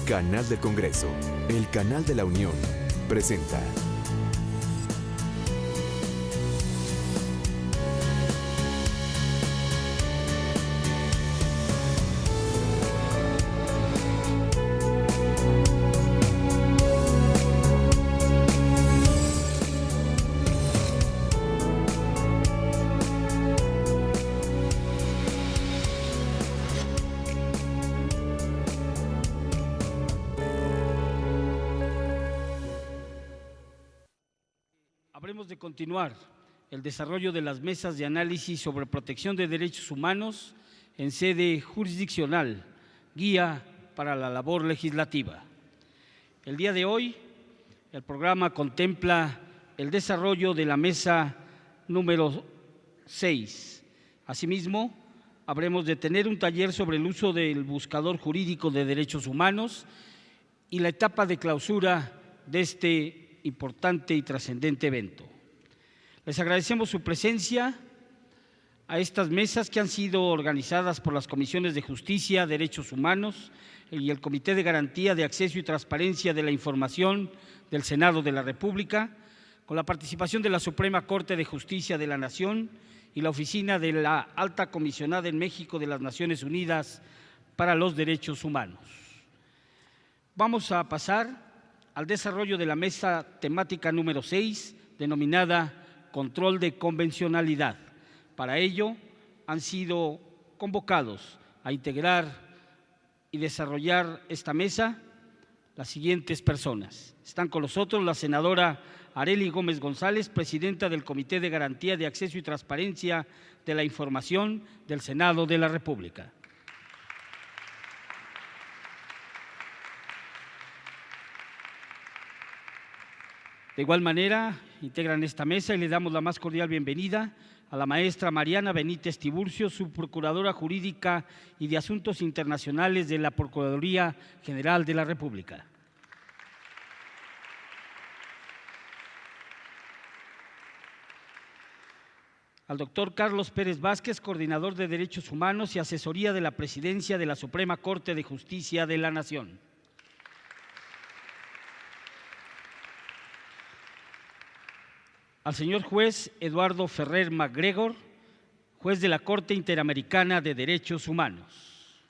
Canal del Congreso, el canal de la Unión, presenta. Habremos de continuar el desarrollo de las mesas de análisis sobre protección de derechos humanos en sede jurisdiccional, guía para la labor legislativa. El día de hoy, el programa contempla el desarrollo de la mesa número 6. Asimismo, habremos de tener un taller sobre el uso del buscador jurídico de derechos humanos y la etapa de clausura de este importante y trascendente evento. Les agradecemos su presencia a estas mesas que han sido organizadas por las Comisiones de Justicia, Derechos Humanos y el Comité de Garantía de Acceso y Transparencia de la Información del Senado de la República, con la participación de la Suprema Corte de Justicia de la Nación y la Oficina de la Alta Comisionada en México de las Naciones Unidas para los Derechos Humanos. Vamos a pasar al desarrollo de la mesa temática número 6, denominada Control de Convencionalidad. Para ello, han sido convocados a integrar y desarrollar esta mesa las siguientes personas. Están con nosotros la senadora Arely Gómez González, presidenta del Comité de Garantía de Acceso y Transparencia de la Información del Senado de la República. De igual manera, integran esta mesa y le damos la más cordial bienvenida a la maestra Mariana Benítez Tiburcio, subprocuradora jurídica y de Asuntos Internacionales de la Procuraduría General de la República. Al doctor Carlos Pérez Vázquez, coordinador de Derechos Humanos y Asesoría de la Presidencia de la Suprema Corte de Justicia de la Nación. Al señor juez Eduardo Ferrer MacGregor, juez de la Corte Interamericana de Derechos Humanos.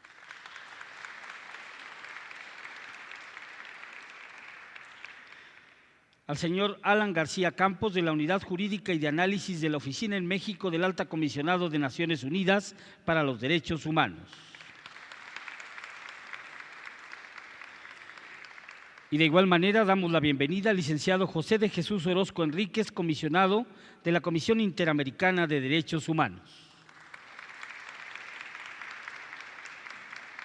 Al señor Alan García Campos, de la Unidad Jurídica y de Análisis de la Oficina en México del Alta Comisionado de Naciones Unidas para los Derechos Humanos. Y de igual manera damos la bienvenida al licenciado José de Jesús Orozco Enríquez, comisionado de la Comisión Interamericana de Derechos Humanos.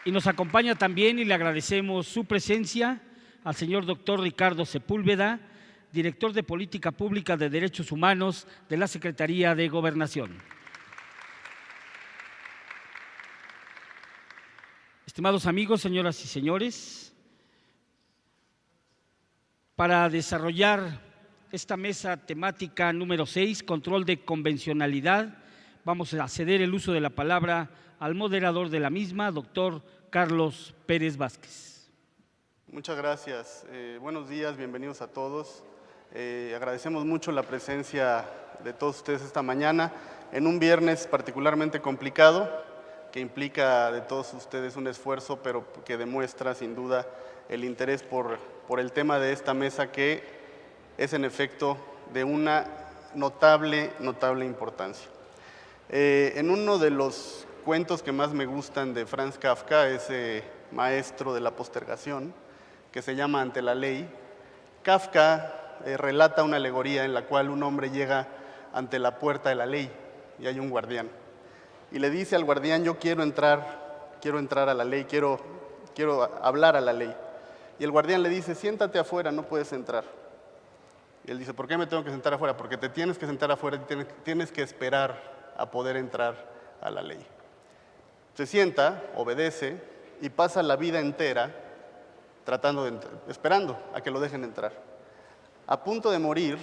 Y nos acompaña también, y le agradecemos su presencia, al señor doctor Ricardo Sepúlveda, director de Política Pública de Derechos Humanos de la Secretaría de Gobernación. Estimados amigos, señoras y señores, para desarrollar esta mesa temática número 6, control de convencionalidad, vamos a ceder el uso de la palabra al moderador de la misma, doctor Carlos Pérez Vázquez. Muchas gracias. Buenos días, bienvenidos a todos. Agradecemos mucho la presencia de todos ustedes esta mañana en un viernes particularmente complicado que implica de todos ustedes un esfuerzo, pero que demuestra sin duda el interés por el tema de esta mesa, que es en efecto de una notable importancia. En uno de los cuentos que más me gustan de Franz Kafka, ese maestro de la postergación, que se llama Ante la Ley, Kafka relata una alegoría en la cual un hombre llega ante la puerta de la ley y hay un guardián. Y le dice al guardián: yo quiero entrar a la ley, quiero hablar a la ley. Y el guardián le dice: siéntate afuera, no puedes entrar. Y él dice: ¿por qué me tengo que sentar afuera? Porque te tienes que sentar afuera y tienes que esperar a poder entrar a la ley. Se sienta, obedece y pasa la vida entera esperando a que lo dejen entrar. A punto de morir,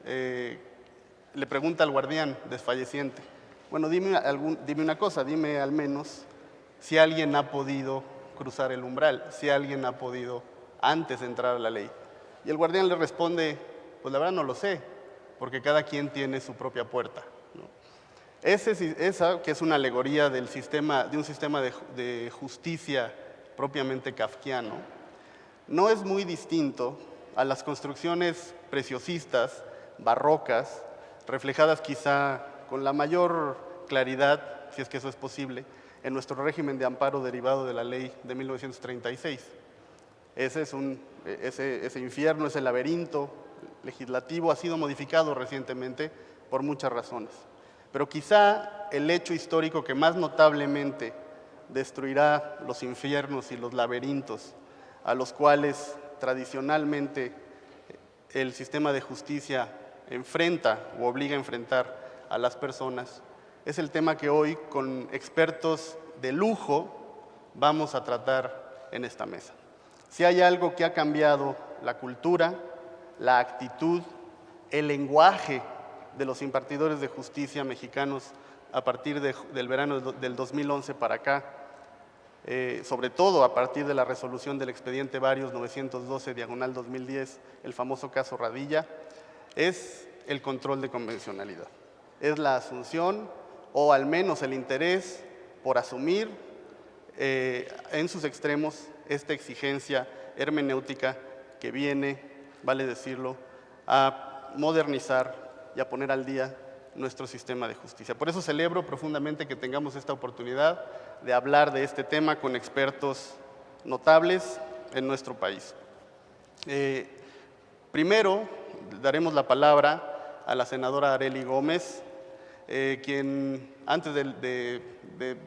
le pregunta al guardián desfalleciente: bueno, dime una cosa, dime al menos si alguien ha podido cruzar el umbral, si alguien ha podido antes de entrar a la ley. Y el guardián le responde, pues la verdad no lo sé, porque cada quien tiene su propia puerta, ¿no? Esa que es una alegoría de un sistema de justicia propiamente kafkiano, no es muy distinto a las construcciones preciosistas, barrocas, reflejadas quizá con la mayor claridad, si es que eso es posible, en nuestro régimen de amparo derivado de la ley de 1936. Ese infierno, ese laberinto legislativo ha sido modificado recientemente por muchas razones. Pero quizá el hecho histórico que más notablemente destruirá los infiernos y los laberintos a los cuales tradicionalmente el sistema de justicia enfrenta o obliga a enfrentar a las personas, es el tema que hoy, con expertos de lujo, vamos a tratar en esta mesa. Si hay algo que ha cambiado la cultura, la actitud, el lenguaje de los impartidores de justicia mexicanos a partir del verano del 2011 para acá, sobre todo a partir de la resolución del expediente Varios 912/2010, el famoso caso Radilla, es el control de convencionalidad. Es la asunción o al menos el interés por asumir en sus extremos esta exigencia hermenéutica que viene, vale decirlo, a modernizar y a poner al día nuestro sistema de justicia. Por eso celebro profundamente que tengamos esta oportunidad de hablar de este tema con expertos notables en nuestro país. Primero, daremos la palabra a la senadora Arely Gómez, quien, antes de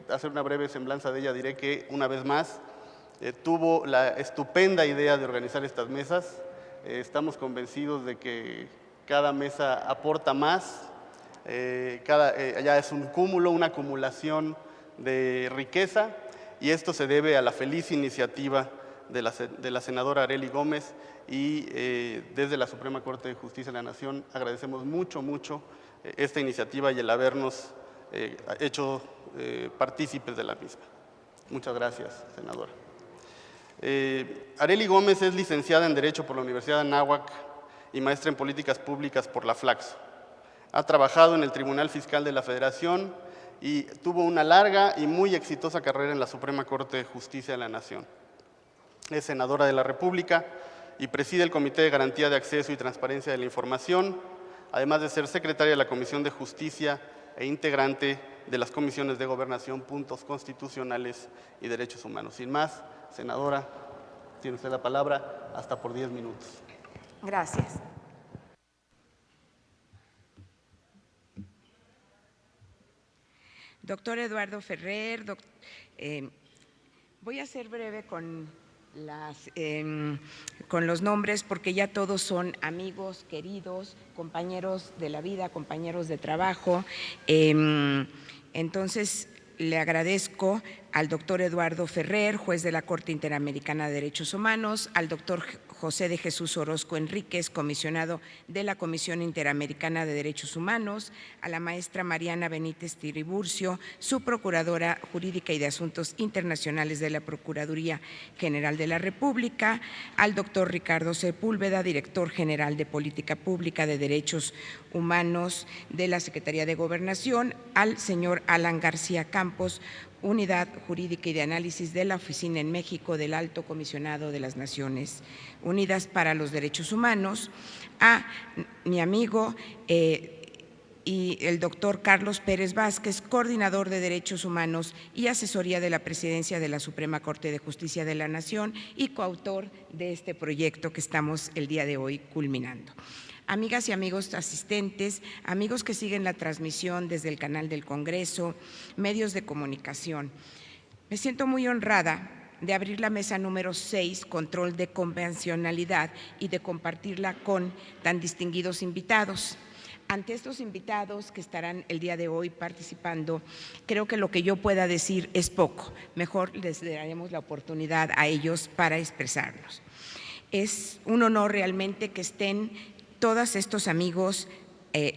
hacer una breve semblanza de ella, diré que una vez más tuvo la estupenda idea de organizar estas mesas. Estamos convencidos de que cada mesa aporta más, ya es un cúmulo, una acumulación de riqueza, y esto se debe a la feliz iniciativa de la senadora Arely Gómez, y desde la Suprema Corte de Justicia de la Nación agradecemos mucho esta iniciativa y el habernos hecho partícipes de la misma. Muchas gracias, senadora. Arely Gómez es licenciada en Derecho por la Universidad de Anáhuac y maestra en Políticas Públicas por la Flaxo. Ha trabajado en el Tribunal Fiscal de la Federación y tuvo una larga y muy exitosa carrera en la Suprema Corte de Justicia de la Nación. Es senadora de la República y preside el Comité de Garantía de Acceso y Transparencia de la Información, además de ser secretaria de la Comisión de Justicia e integrante de las comisiones de Gobernación, Puntos Constitucionales y Derechos Humanos. Sin más, senadora, tiene usted la palabra hasta por 10 minutos. Gracias. Doctor Eduardo Ferrer, voy a ser breve con los nombres porque ya todos son amigos, queridos, compañeros de la vida, compañeros de trabajo. Entonces, le agradezco al doctor Eduardo Ferrer, juez de la Corte Interamericana de Derechos Humanos, al doctor José de Jesús Orozco Enríquez, comisionado de la Comisión Interamericana de Derechos Humanos, a la maestra Mariana Benítez Tiriburcio, su procuradora jurídica y de Asuntos Internacionales de la Procuraduría General de la República, al doctor Ricardo Sepúlveda, director general de Política Pública de Derechos Humanos de la Secretaría de Gobernación, al señor Alan García Campos, Unidad Jurídica y de Análisis de la Oficina en México del Alto Comisionado de las Naciones Unidas para los Derechos Humanos, a mi amigo y el doctor Carlos Pérez Vázquez, coordinador de Derechos Humanos y Asesoría de la Presidencia de la Suprema Corte de Justicia de la Nación y coautor de este proyecto que estamos el día de hoy culminando. Amigas y amigos asistentes, amigos que siguen la transmisión desde el canal del Congreso, medios de comunicación, me siento muy honrada de abrir la mesa número 6, Control de Convencionalidad, y de compartirla con tan distinguidos invitados. Ante estos invitados que estarán el día de hoy participando, creo que lo que yo pueda decir es poco. Mejor les daremos la oportunidad a ellos para expresarnos. Es un honor realmente que estén todos estos amigos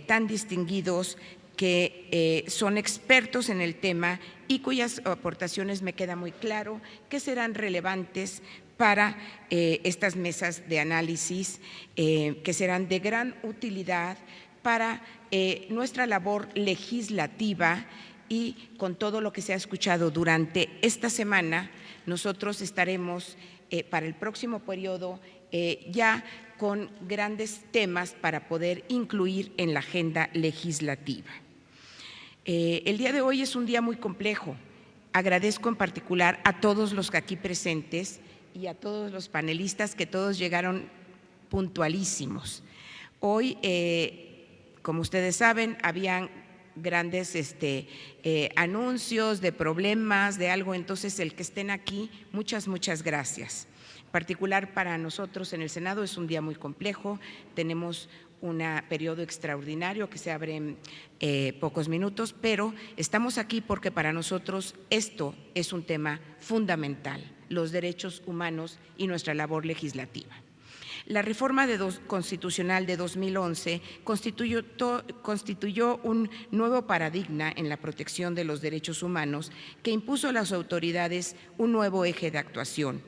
tan distinguidos que son expertos en el tema y cuyas aportaciones me queda muy claro que serán relevantes para estas mesas de análisis, que serán de gran utilidad para nuestra labor legislativa. Y con todo lo que se ha escuchado durante esta semana, nosotros estaremos para el próximo periodo ya con grandes temas para poder incluir en la agenda legislativa. El día de hoy es un día muy complejo. Agradezco en particular a todos los aquí presentes y a todos los panelistas que todos llegaron puntualísimos. Hoy, como ustedes saben, habían grandes anuncios de problemas, de algo, entonces el que estén aquí, muchas gracias. En particular para nosotros en el Senado es un día muy complejo, tenemos un periodo extraordinario que se abre en pocos minutos, pero estamos aquí porque para nosotros esto es un tema fundamental, los derechos humanos y nuestra labor legislativa. La reforma constitucional de 2011 constituyó un nuevo paradigma en la protección de los derechos humanos que impuso a las autoridades un nuevo eje de actuación.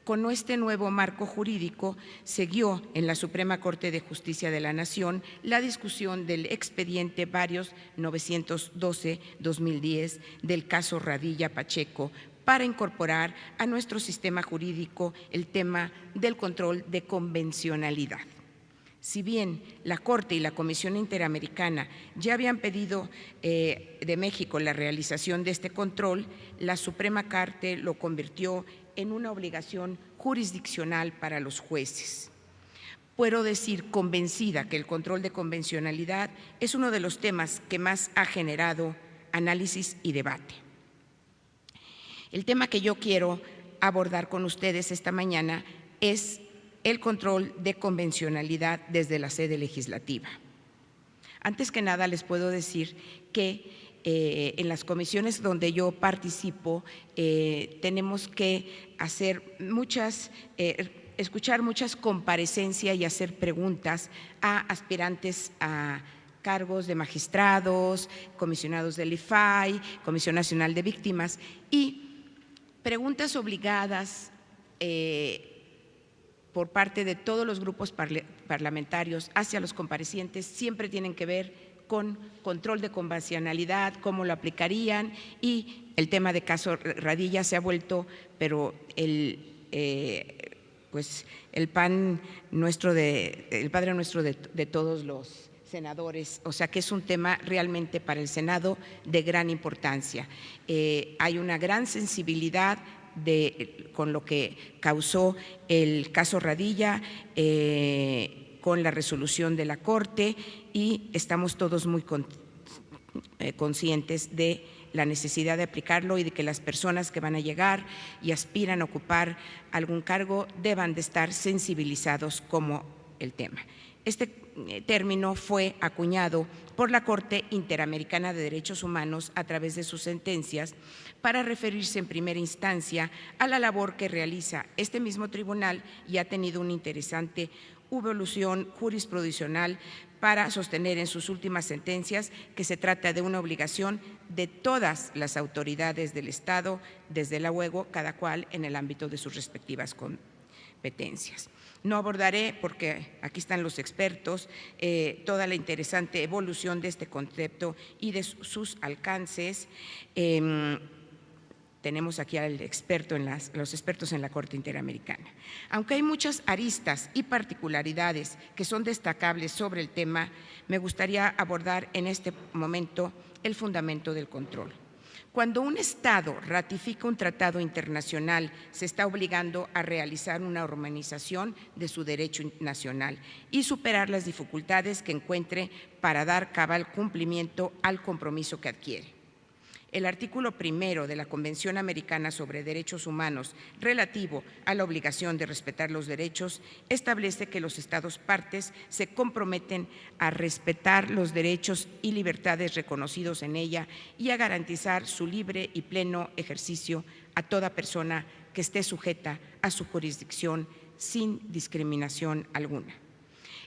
Con este nuevo marco jurídico siguió en la Suprema Corte de Justicia de la Nación la discusión del expediente varios 912-2010 del caso Radilla Pacheco para incorporar a nuestro sistema jurídico el tema del control de convencionalidad. Si bien la Corte y la Comisión Interamericana ya habían pedido de México la realización de este control, la Suprema Corte lo convirtió en una obligación jurisdiccional para los jueces. Puedo decir convencida que el control de convencionalidad es uno de los temas que más ha generado análisis y debate. El tema que yo quiero abordar con ustedes esta mañana es el control de convencionalidad desde la sede legislativa. Antes que nada les puedo decir que en las comisiones donde yo participo tenemos que hacer escuchar muchas comparecencias y hacer preguntas a aspirantes a cargos de magistrados, comisionados del IFAI, Comisión Nacional de Víctimas, y preguntas obligadas por parte de todos los grupos parlamentarios hacia los comparecientes siempre tienen que ver con control de convencionalidad, cómo lo aplicarían, y el tema de caso Radilla se ha vuelto, pero el Padre Nuestro de todos los senadores, o sea que es un tema realmente para el Senado de gran importancia. Hay una gran sensibilidad con lo que causó el caso Radilla, con la resolución de la Corte, y estamos todos muy conscientes de la necesidad de aplicarlo y de que las personas que van a llegar y aspiran a ocupar algún cargo deban de estar sensibilizados como el tema. Este término fue acuñado por la Corte Interamericana de Derechos Humanos a través de sus sentencias para referirse en primera instancia a la labor que realiza este mismo tribunal, y ha tenido una interesante evolución jurisprudencial para sostener en sus últimas sentencias que se trata de una obligación de todas las autoridades del Estado, desde luego cada cual en el ámbito de sus respectivas competencias. No abordaré, porque aquí están los expertos, toda la interesante evolución de este concepto y de sus alcances. Tenemos aquí al experto los expertos en la Corte Interamericana. Aunque hay muchas aristas y particularidades que son destacables sobre el tema, me gustaría abordar en este momento el fundamento del control. Cuando un Estado ratifica un tratado internacional, se está obligando a realizar una armonización de su derecho nacional y superar las dificultades que encuentre para dar cabal cumplimiento al compromiso que adquiere. El artículo 1 de la Convención Americana sobre Derechos Humanos, relativo a la obligación de respetar los derechos, establece que los Estados partes se comprometen a respetar los derechos y libertades reconocidos en ella y a garantizar su libre y pleno ejercicio a toda persona que esté sujeta a su jurisdicción sin discriminación alguna.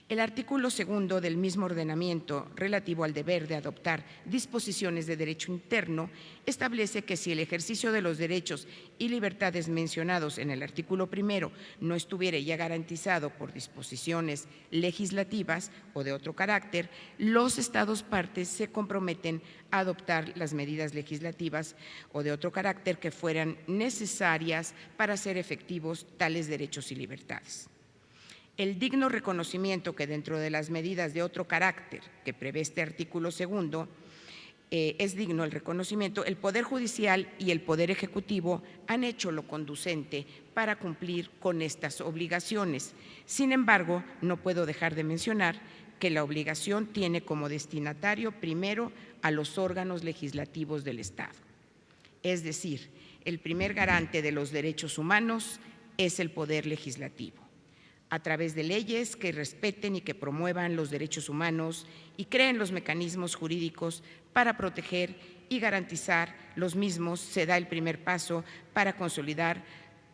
El artículo 2 del mismo ordenamiento relativo al deber de adoptar disposiciones de derecho interno establece que si el ejercicio de los derechos y libertades mencionados en el artículo 1 no estuviera ya garantizado por disposiciones legislativas o de otro carácter, los Estados partes se comprometen a adoptar las medidas legislativas o de otro carácter que fueran necesarias para hacer efectivos tales derechos y libertades. El digno reconocimiento que dentro de las medidas de otro carácter que prevé este artículo 2, es digno el reconocimiento, el Poder Judicial y el Poder Ejecutivo han hecho lo conducente para cumplir con estas obligaciones. Sin embargo, no puedo dejar de mencionar que la obligación tiene como destinatario primero a los órganos legislativos del Estado. Es decir, el primer garante de los derechos humanos es el Poder Legislativo, a través de leyes que respeten y que promuevan los derechos humanos y creen los mecanismos jurídicos para proteger y garantizar los mismos, se da el primer paso para consolidar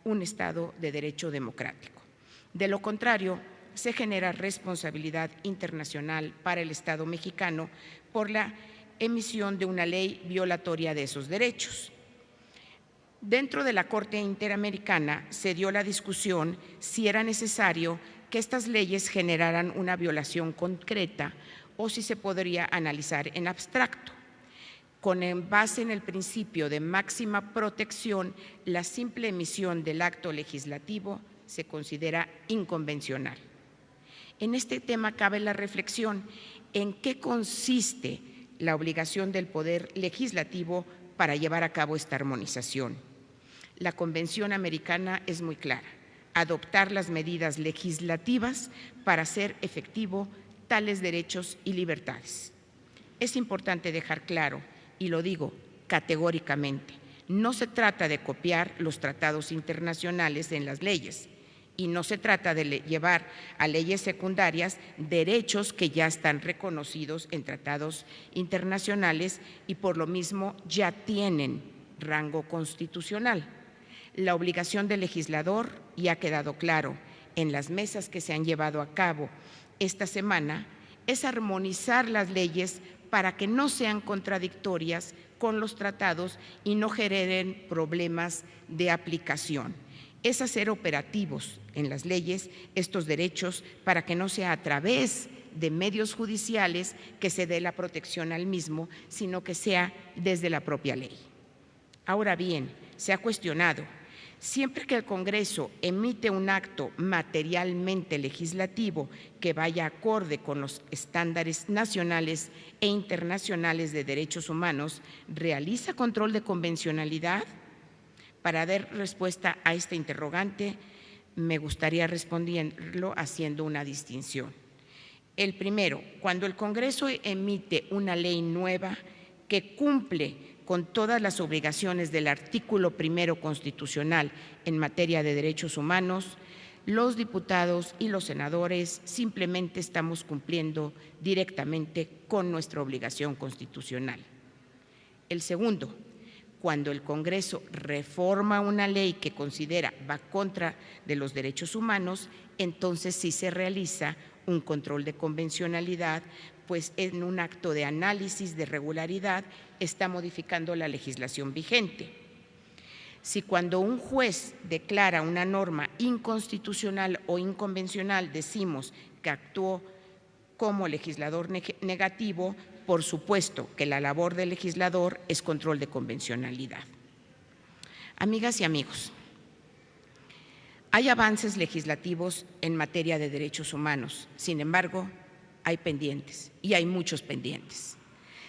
un Estado de derecho democrático. De lo contrario, se genera responsabilidad internacional para el Estado mexicano por la emisión de una ley violatoria de esos derechos. Dentro de la Corte Interamericana se dio la discusión si era necesario que estas leyes generaran una violación concreta o si se podría analizar en abstracto. Con base en el principio de máxima protección, la simple emisión del acto legislativo se considera inconvencional. En este tema cabe la reflexión en qué consiste la obligación del Poder Legislativo para llevar a cabo esta armonización. La Convención Americana es muy clara: adoptar las medidas legislativas para hacer efectivo tales derechos y libertades. Es importante dejar claro, y lo digo categóricamente, no se trata de copiar los tratados internacionales en las leyes y no se trata de llevar a leyes secundarias derechos que ya están reconocidos en tratados internacionales y por lo mismo ya tienen rango constitucional. La obligación del legislador, y ha quedado claro en las mesas que se han llevado a cabo esta semana, es armonizar las leyes para que no sean contradictorias con los tratados y no generen problemas de aplicación. Es hacer operativos en las leyes estos derechos para que no sea a través de medios judiciales que se dé la protección al mismo, sino que sea desde la propia ley. Ahora bien, se ha cuestionado: siempre que el Congreso emite un acto materialmente legislativo que vaya acorde con los estándares nacionales e internacionales de derechos humanos, ¿realiza control de convencionalidad? Para dar respuesta a este interrogante, me gustaría responderlo haciendo una distinción. El primero, cuando el Congreso emite una ley nueva que cumple con todas las obligaciones del artículo 1 constitucional en materia de derechos humanos, los diputados y los senadores simplemente estamos cumpliendo directamente con nuestra obligación constitucional. El segundo, cuando el Congreso reforma una ley que considera va contra de los derechos humanos, entonces sí se realiza un control de convencionalidad, pues en un acto de análisis de regularidad está modificando la legislación vigente. Si cuando un juez declara una norma inconstitucional o inconvencional decimos que actuó como legislador negativo, por supuesto que la labor del legislador es control de convencionalidad. Amigas y amigos, hay avances legislativos en materia de derechos humanos, sin embargo, hay pendientes y hay muchos pendientes.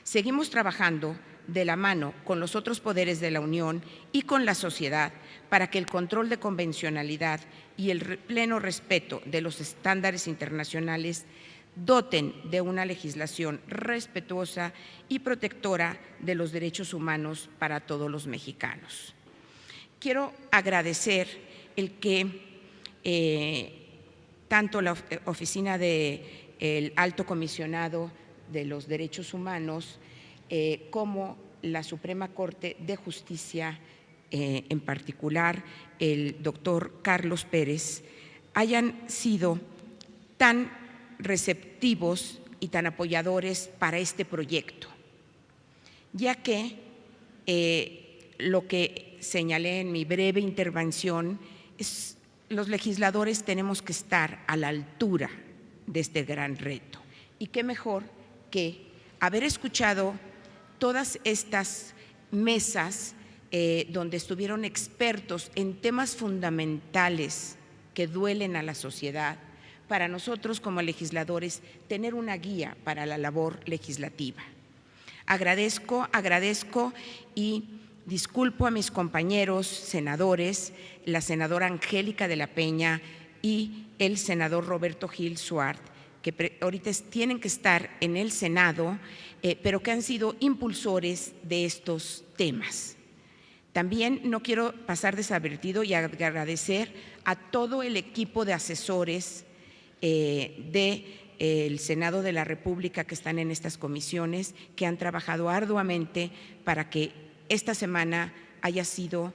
Seguimos trabajando de la mano con los otros poderes de la Unión y con la sociedad para que el control de convencionalidad y el pleno respeto de los estándares internacionales doten de una legislación respetuosa y protectora de los derechos humanos para todos los mexicanos. Quiero agradecer el que tanto la Oficina del Alto Comisionado de los Derechos Humanos como la Suprema Corte de Justicia, en particular el doctor Carlos Pérez, hayan sido tan receptivos y tan apoyadores para este proyecto, ya que lo que señalé en mi breve intervención es los legisladores tenemos que estar a la altura de este gran reto. Y qué mejor que haber escuchado todas estas mesas donde estuvieron expertos en temas fundamentales que duelen a la sociedad, para nosotros como legisladores tener una guía para la labor legislativa. Agradezco y disculpo a mis compañeros senadores, la senadora Angélica de la Peña y el senador Roberto Gil Suart, que ahorita tienen que estar en el Senado, pero que han sido impulsores de estos temas. También no quiero pasar desadvertido y agradecer a todo el equipo de asesores del Senado de la República que están en estas comisiones, que han trabajado arduamente para que esta semana haya sido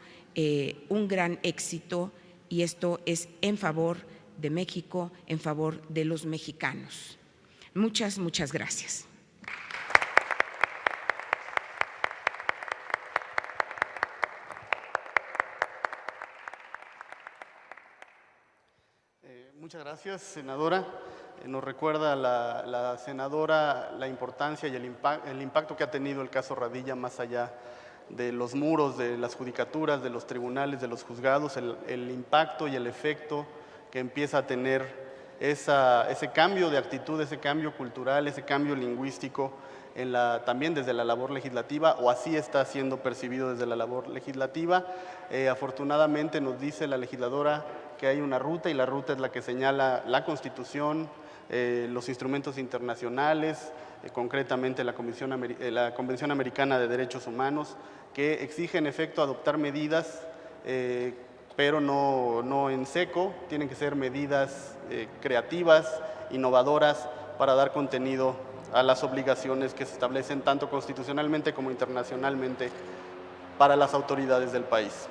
un gran éxito, y esto es en favor de México, en favor de los mexicanos. Muchas gracias. Muchas gracias, senadora. Nos recuerda la senadora la importancia y el impacto que ha tenido el caso Radilla más allá de los muros, de las judicaturas, de los tribunales, de los juzgados, el impacto y el efecto que empieza a tener ese cambio de actitud, ese cambio cultural, ese cambio lingüístico también desde la labor legislativa, o así está siendo percibido desde la labor legislativa. Afortunadamente nos dice la legisladora que hay una ruta, y la ruta es la que señala la Constitución, los instrumentos internacionales, concretamente la Convención Americana de Derechos Humanos, que exige en efecto adoptar medidas, pero no en seco. Tienen que ser medidas creativas, innovadoras, para dar contenido a las obligaciones que se establecen tanto constitucionalmente como internacionalmente para las autoridades del país.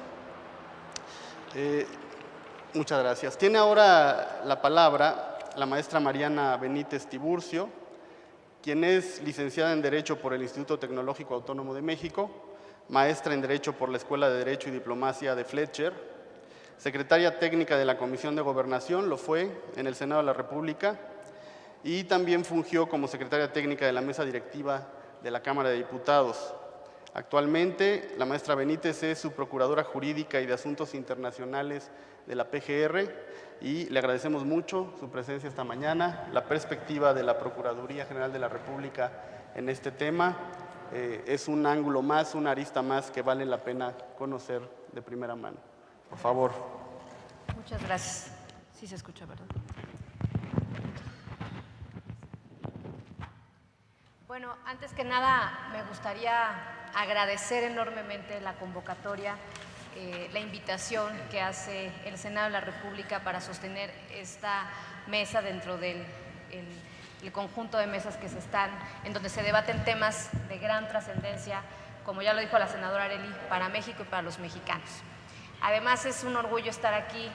Muchas gracias. Tiene ahora la palabra la maestra Mariana Benítez Tiburcio, quien es licenciada en Derecho por el Instituto Tecnológico Autónomo de México, maestra en Derecho por la Escuela de Derecho y Diplomacia de Fletcher, secretaria técnica de la Comisión de Gobernación, lo fue en el Senado de la República, y también fungió como secretaria técnica de la Mesa Directiva de la Cámara de Diputados. Actualmente, la maestra Benítez es subprocuradora jurídica y de Asuntos Internacionales de la PGR, y le agradecemos mucho su presencia esta mañana, la perspectiva de la Procuraduría General de la República en este tema. Es un ángulo más, una arista más que vale la pena conocer de primera mano. Por favor. Muchas gracias. Sí se escucha, ¿verdad? Bueno, antes que nada me gustaría agradecer enormemente la convocatoria, la invitación que hace el Senado de la República para sostener esta mesa dentro del el conjunto de mesas que en donde se debaten temas de gran trascendencia, como ya lo dijo la senadora Arely, para México y para los mexicanos. Además, es un orgullo estar aquí,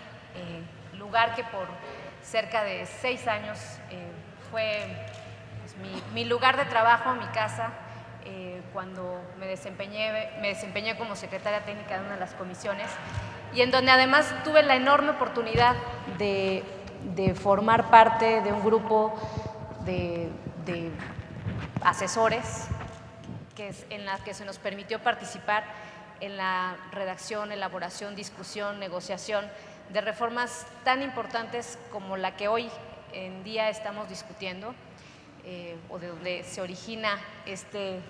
lugar que por cerca de 6 años fue mi lugar de trabajo, mi casa, cuando me desempeñé como secretaria técnica de una de las comisiones, y en donde además tuve la enorme oportunidad de formar parte de un grupo de asesores en la que se nos permitió participar en la redacción, elaboración, discusión, negociación de reformas tan importantes como la que hoy en día estamos discutiendo, o de donde se origina este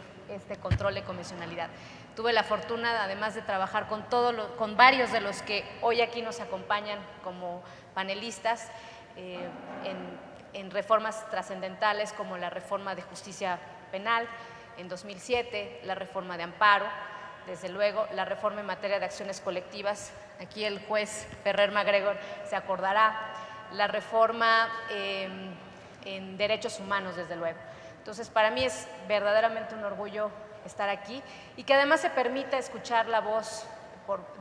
control de convencionalidad. Tuve la fortuna, además de trabajar con varios de los que hoy aquí nos acompañan como panelistas, en reformas trascendentales como la reforma de justicia penal en 2007, la reforma de amparo, desde luego la reforma en materia de acciones colectivas, aquí el juez Ferrer MacGregor se acordará, la reforma en derechos humanos, desde luego. Entonces, para mí es verdaderamente un orgullo estar aquí y que además se permita escuchar la voz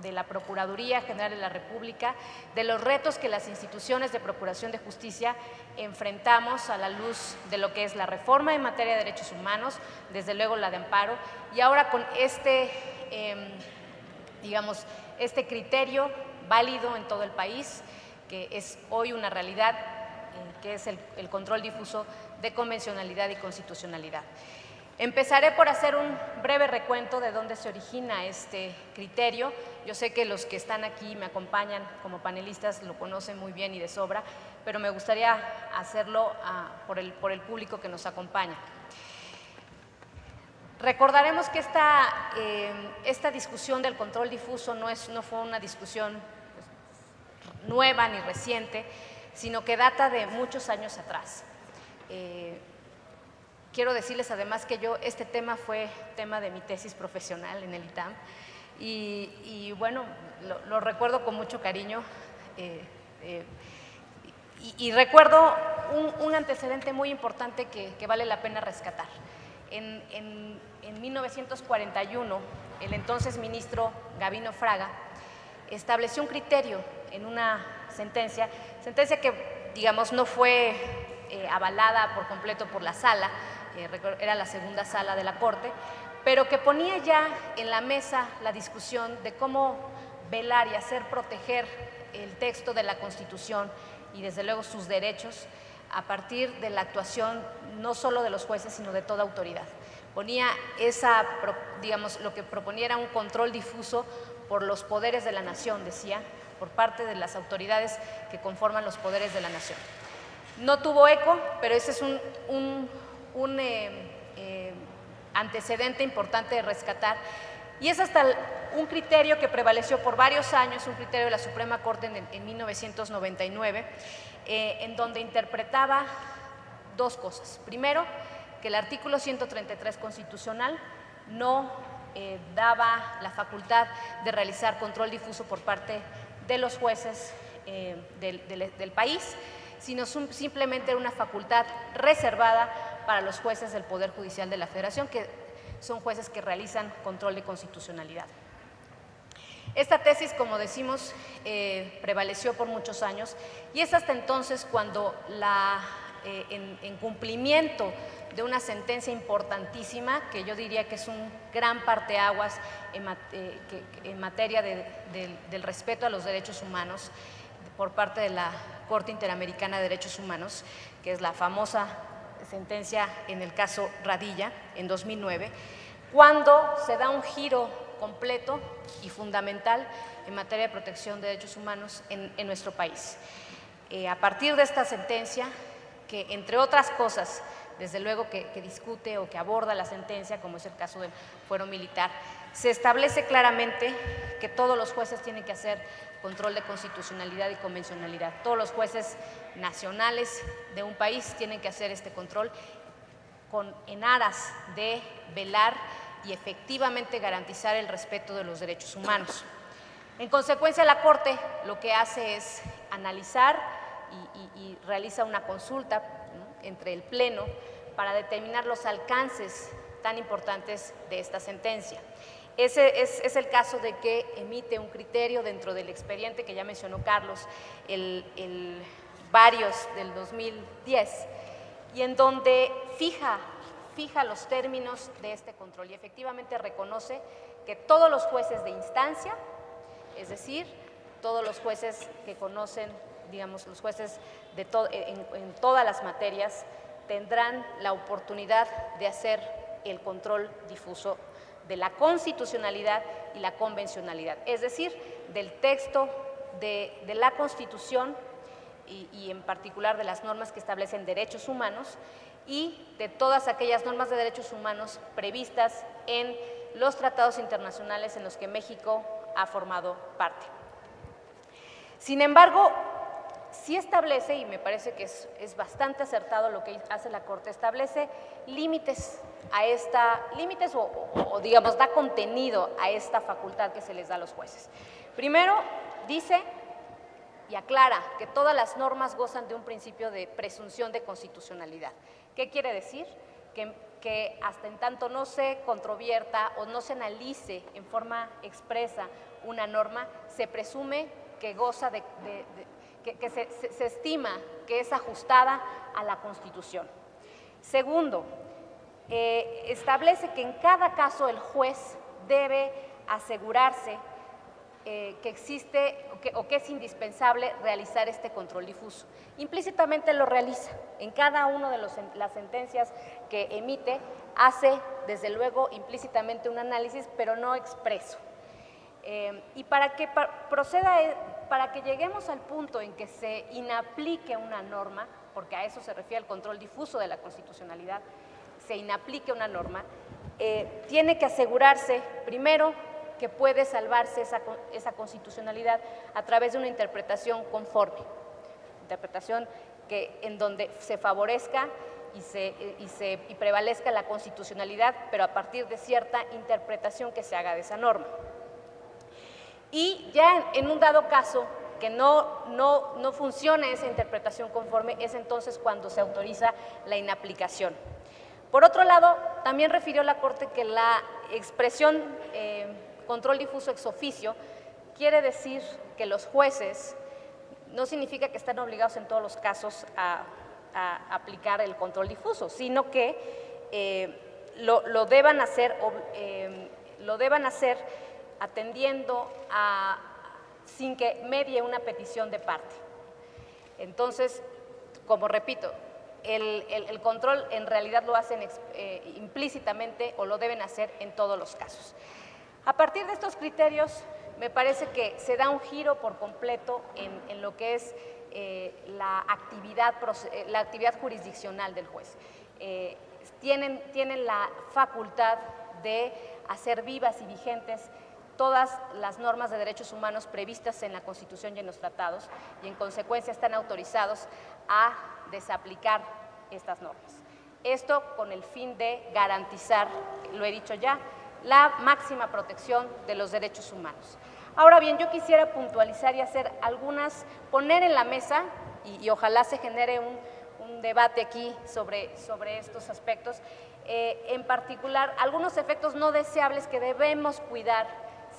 de la Procuraduría General de la República, de los retos que las instituciones de Procuración de Justicia enfrentamos a la luz de lo que es la reforma en materia de derechos humanos, desde luego la de amparo, y ahora con este criterio válido en todo el país, que es hoy una realidad, que es el control difuso de convencionalidad y constitucionalidad. Empezaré por hacer un breve recuento de dónde se origina este criterio. Yo sé que los que están aquí me acompañan como panelistas lo conocen muy bien y de sobra, pero me gustaría hacerlo por el público que nos acompaña. Recordaremos que esta discusión del control difuso no fue una discusión nueva ni reciente, sino que data de muchos años atrás. Quiero decirles además que este tema fue tema de mi tesis profesional en el ITAM y bueno, lo recuerdo con mucho cariño y recuerdo un antecedente muy importante que vale la pena rescatar. En 1941, el entonces ministro Gabino Fraga estableció un criterio en una sentencia que, digamos, no fue avalada por completo por la sala, era la segunda sala de la Corte, pero que ponía ya en la mesa la discusión de cómo velar y hacer proteger el texto de la Constitución y desde luego sus derechos a partir de la actuación no solo de los jueces, sino de toda autoridad. Ponía lo que proponía era un control difuso por los poderes de la nación, decía, por parte de las autoridades que conforman los poderes de la nación. No tuvo eco, pero ese es un antecedente importante de rescatar, y es hasta un criterio que prevaleció por varios años, un criterio de la Suprema Corte en 1999, en donde interpretaba dos cosas. Primero, que el artículo 133 constitucional no daba la facultad de realizar control difuso por parte de los jueces del país, sino simplemente era una facultad reservada para los jueces del Poder Judicial de la Federación, que son jueces que realizan control de constitucionalidad. Esta tesis, como decimos, prevaleció por muchos años y es hasta entonces cuando en cumplimiento de una sentencia importantísima, que yo diría que es un gran parteaguas en materia del respeto a los derechos humanos por parte de la Corte Interamericana de Derechos Humanos, que es la famosa sentencia en el caso Radilla en 2009, cuando se da un giro completo y fundamental en materia de protección de derechos humanos en nuestro país. A partir de esta sentencia, que entre otras cosas, desde luego que discute o que aborda la sentencia, como es el caso del fuero militar, se establece claramente que todos los jueces tienen que hacer control de constitucionalidad y convencionalidad. Todos los jueces nacionales de un país tienen que hacer este control en aras de velar y efectivamente garantizar el respeto de los derechos humanos. En consecuencia, la Corte lo que hace es analizar y realiza una consulta, ¿no?, entre el Pleno para determinar los alcances tan importantes de esta sentencia. Ese es el caso de que emite un criterio dentro del expediente que ya mencionó Carlos, el varios del 2010, y en donde fija los términos de este control y efectivamente reconoce que todos los jueces de instancia, es decir, todos los jueces que conocen, digamos, los jueces en todas las materias, tendrán la oportunidad de hacer el control difuso de la constitucionalidad y la convencionalidad, es decir, del texto de la Constitución y en particular de las normas que establecen derechos humanos y de todas aquellas normas de derechos humanos previstas en los tratados internacionales en los que México ha formado parte. Sin embargo, sí establece, y me parece que es bastante acertado lo que hace la Corte, establece límites o digamos, da contenido a esta facultad que se les da a los jueces. Primero, dice y aclara que todas las normas gozan de un principio de presunción de constitucionalidad. ¿Qué quiere decir? Que hasta en tanto no se controvierta o no se analice en forma expresa una norma, se presume que goza que se estima que es ajustada a la Constitución. Segundo, establece que en cada caso el juez debe asegurarse que existe o que es indispensable realizar este control difuso. Implícitamente lo realiza. En cada una de las sentencias que emite hace, desde luego, implícitamente un análisis, pero no expreso. Y para que para que lleguemos al punto en que se inaplique una norma, porque a eso se refiere el control difuso de la constitucionalidad, se inaplique una norma, tiene que asegurarse, primero, que puede salvarse esa constitucionalidad a través de una interpretación conforme, interpretación en donde se favorezca y prevalezca la constitucionalidad, pero a partir de cierta interpretación que se haga de esa norma. Y ya en un dado caso que no funcione esa interpretación conforme, es entonces cuando se autoriza la inaplicación. Por otro lado, también refirió la Corte que la expresión control difuso ex oficio quiere decir que los jueces no significa que están obligados en todos los casos a aplicar el control difuso, sino que lo deban hacer atendiendo sin que medie una petición de parte. Entonces, como repito, el control en realidad lo hacen implícitamente o lo deben hacer en todos los casos. A partir de estos criterios, me parece que se da un giro por completo en lo que es la actividad jurisdiccional del juez. Tienen la facultad de hacer vivas y vigentes todas las normas de derechos humanos previstas en la Constitución y en los tratados, y en consecuencia están autorizados a desaplicar estas normas. Esto con el fin de garantizar, lo he dicho ya, la máxima protección de los derechos humanos. Ahora bien, yo quisiera puntualizar y poner en la mesa, y ojalá se genere un debate aquí sobre estos aspectos, en particular algunos efectos no deseables que debemos cuidar,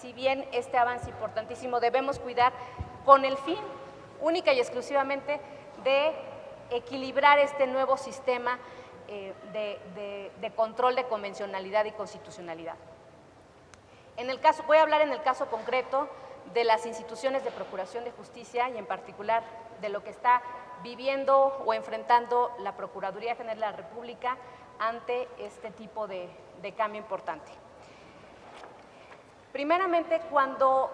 si bien este avance importantísimo debemos cuidar con el fin única y exclusivamente de equilibrar este nuevo sistema de control de convencionalidad y constitucionalidad. Voy a hablar en el caso concreto de las instituciones de procuración de justicia y en particular de lo que está viviendo o enfrentando la Procuraduría General de la República ante este tipo de cambio importante. Primeramente, cuando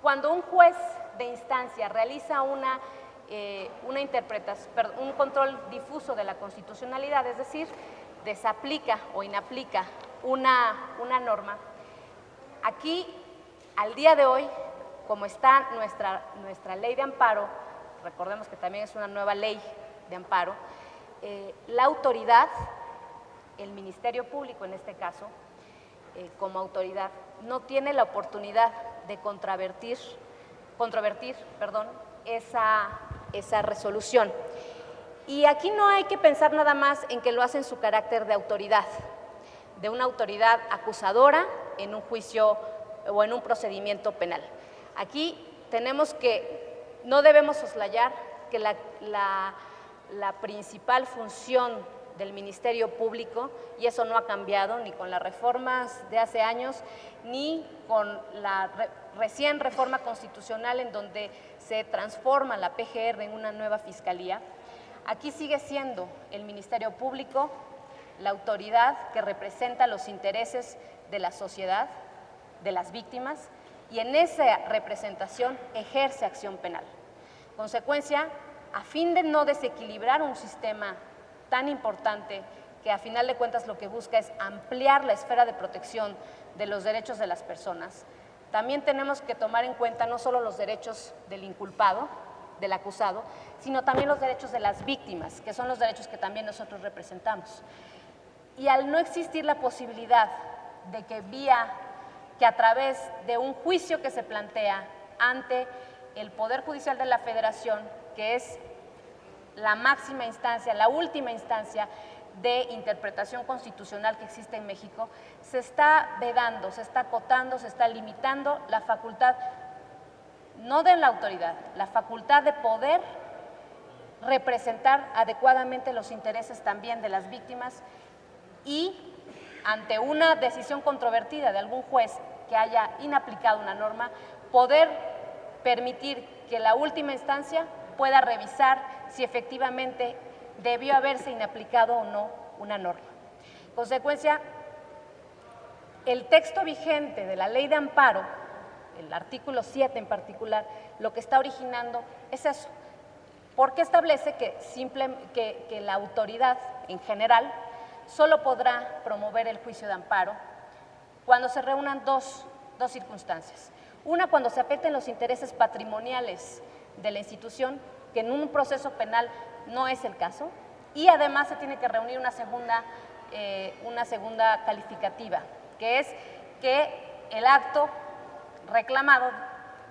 un juez de instancia realiza un control difuso de la constitucionalidad, es decir, desaplica o inaplica una norma, aquí, al día de hoy, como está nuestra ley de amparo, recordemos que también es una nueva ley de amparo, la autoridad, el Ministerio Público en este caso, como autoridad, no tiene la oportunidad de controvertir esa resolución. Y aquí no hay que pensar nada más en que lo hace en su carácter de autoridad, de una autoridad acusadora en un juicio o en un procedimiento penal. Aquí no debemos soslayar que la principal función del Ministerio Público, y eso no ha cambiado ni con las reformas de hace años, ni con la recién reforma constitucional en donde se transforma la PGR en una nueva fiscalía. Aquí sigue siendo el Ministerio Público la autoridad que representa los intereses de la sociedad, de las víctimas, y en esa representación ejerce acción penal. Consecuencia, a fin de no desequilibrar un sistema tan importante que a final de cuentas lo que busca es ampliar la esfera de protección de los derechos de las personas, también tenemos que tomar en cuenta no solo los derechos del inculpado, del acusado, sino también los derechos de las víctimas, que son los derechos que también nosotros representamos. Y al no existir la posibilidad de que a través de un juicio que se plantea ante el Poder Judicial de la Federación, que es la máxima instancia, la última instancia de interpretación constitucional que existe en México, se está vedando, se está acotando, se está limitando la facultad, no de la autoridad, la facultad de poder representar adecuadamente los intereses también de las víctimas y ante una decisión controvertida de algún juez que haya inaplicado una norma, poder permitir que la última instancia pueda revisar si efectivamente debió haberse inaplicado o no una norma. En consecuencia, el texto vigente de la Ley de Amparo, el artículo 7 en particular, lo que está originando es eso, porque establece que la autoridad en general solo podrá promover el juicio de amparo cuando se reúnan dos circunstancias. Una, cuando se afecten los intereses patrimoniales de la institución, que en un proceso penal no es el caso, y además se tiene que reunir una segunda calificativa, que es que el acto reclamado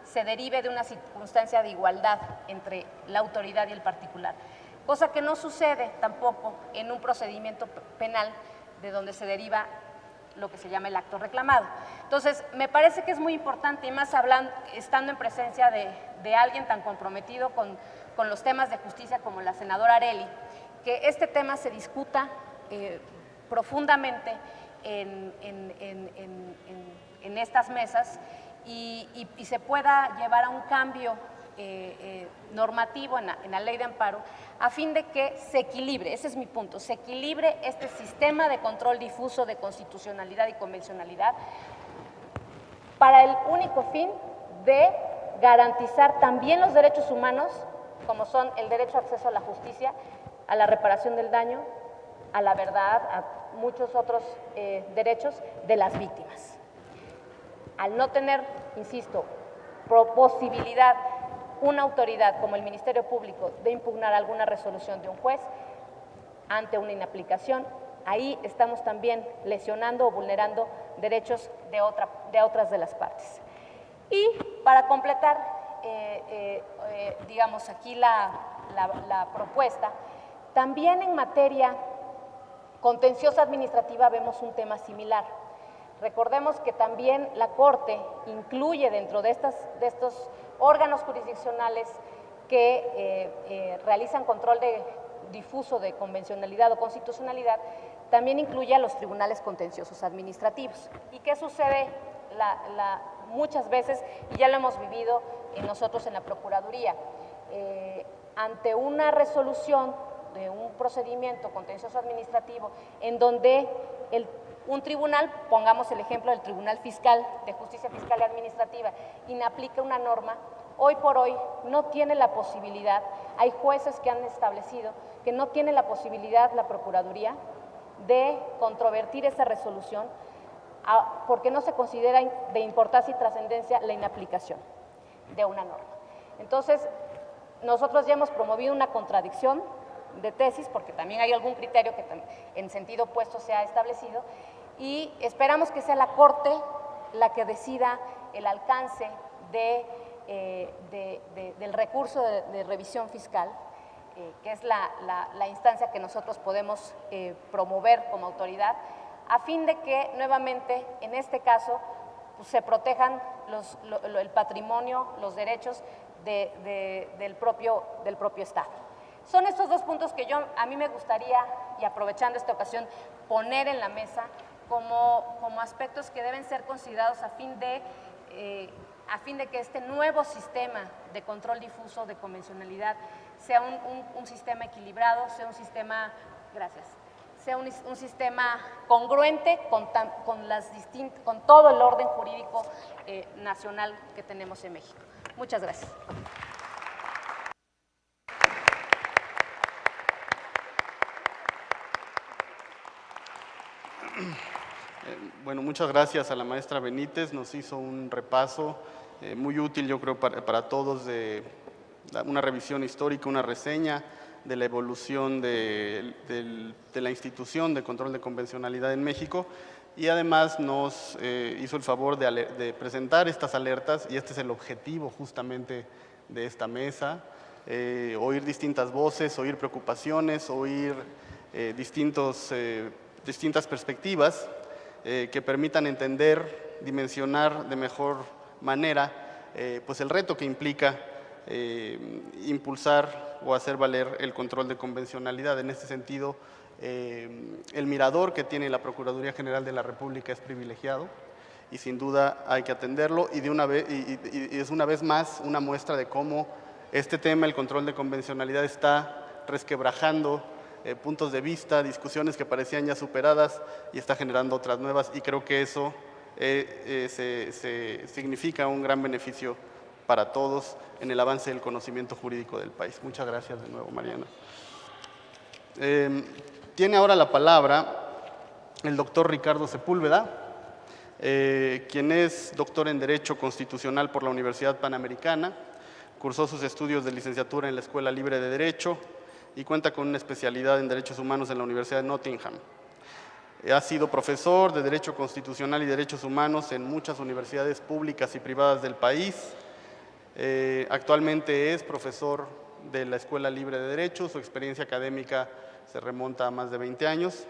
se derive de una circunstancia de igualdad entre la autoridad y el particular, cosa que no sucede tampoco en un procedimiento penal de donde se deriva lo que se llama el acto reclamado. Entonces, me parece que es muy importante, y más estando en presencia de alguien tan comprometido con los temas de justicia como la senadora Arely, que este tema se discuta profundamente en estas mesas y se pueda llevar a un cambio normativo en la Ley de Amparo a fin de que se equilibre, ese es mi punto, se equilibre este sistema de control difuso de constitucionalidad y convencionalidad para el único fin de garantizar también los derechos humanos, como son el derecho a acceso a la justicia, a la reparación del daño, a la verdad, a muchos otros derechos de las víctimas. Al no tener, insisto, posibilidad una autoridad como el Ministerio Público de impugnar alguna resolución de un juez ante una inaplicación, ahí estamos también lesionando o vulnerando derechos de otras de las partes. Y para completar, digamos, aquí la propuesta, también en materia contenciosa administrativa vemos un tema similar. Recordemos que también la Corte incluye dentro de estos órganos jurisdiccionales que realizan control difuso de convencionalidad o constitucionalidad, también incluye a los tribunales contenciosos administrativos. ¿Y qué sucede muchas veces? Y ya lo hemos vivido nosotros en la Procuraduría. Ante una resolución de un procedimiento contencioso administrativo en donde un tribunal, pongamos el ejemplo del Tribunal Fiscal de Justicia Fiscal y Administrativa, inaplica una norma, hoy por hoy no tiene la posibilidad, hay jueces que han establecido que no tiene la posibilidad la Procuraduría de controvertir esa resolución porque no se considera de importancia y trascendencia la inaplicación de una norma. Entonces, nosotros ya hemos promovido una contradicción de tesis, porque también hay algún criterio que en sentido opuesto se ha establecido, y esperamos que sea la Corte la que decida el alcance del recurso de revisión fiscal, que es la instancia que nosotros podemos promover como autoridad, a fin de que nuevamente, en este caso, pues, se protejan el patrimonio, los derechos del propio Estado. Son estos dos puntos que a mí me gustaría, y aprovechando esta ocasión, poner en la mesa como aspectos que deben ser considerados a fin de que este nuevo sistema de control difuso de convencionalidad sea un sistema equilibrado, sea un sistema, sea un sistema congruente con todo el orden jurídico nacional que tenemos en México. Muchas gracias. Bueno, muchas gracias a la maestra Benítez, nos hizo un repaso muy útil, yo creo, para todos, de una revisión histórica, una reseña de la evolución de la institución de control de convencionalidad en México, y además nos hizo el favor de presentar estas alertas, y este es el objetivo justamente de esta mesa, oír distintas voces, oír preocupaciones, oír distintas perspectivas que permitan entender, dimensionar de mejor manera pues el reto que implica impulsar o hacer valer el control de convencionalidad. En este sentido, el mirador que tiene la Procuraduría General de la República es privilegiado y sin duda hay que atenderlo, y es una vez más una muestra de cómo este tema, el control de convencionalidad, está resquebrajando puntos de vista, discusiones que parecían ya superadas y está generando otras nuevas, y creo que eso significa un gran beneficio para todos en el avance del conocimiento jurídico del país. Muchas gracias de nuevo, Mariana. Tiene ahora la palabra el doctor Ricardo Sepúlveda, quien es doctor en Derecho Constitucional por la Universidad Panamericana, cursó sus estudios de licenciatura en la Escuela Libre de Derecho y cuenta con una especialidad en Derechos Humanos en la Universidad de Nottingham. Ha sido profesor de Derecho Constitucional y Derechos Humanos en muchas universidades públicas y privadas del país. Actualmente es profesor de la Escuela Libre de Derecho. Su experiencia académica se remonta a más de 20 años.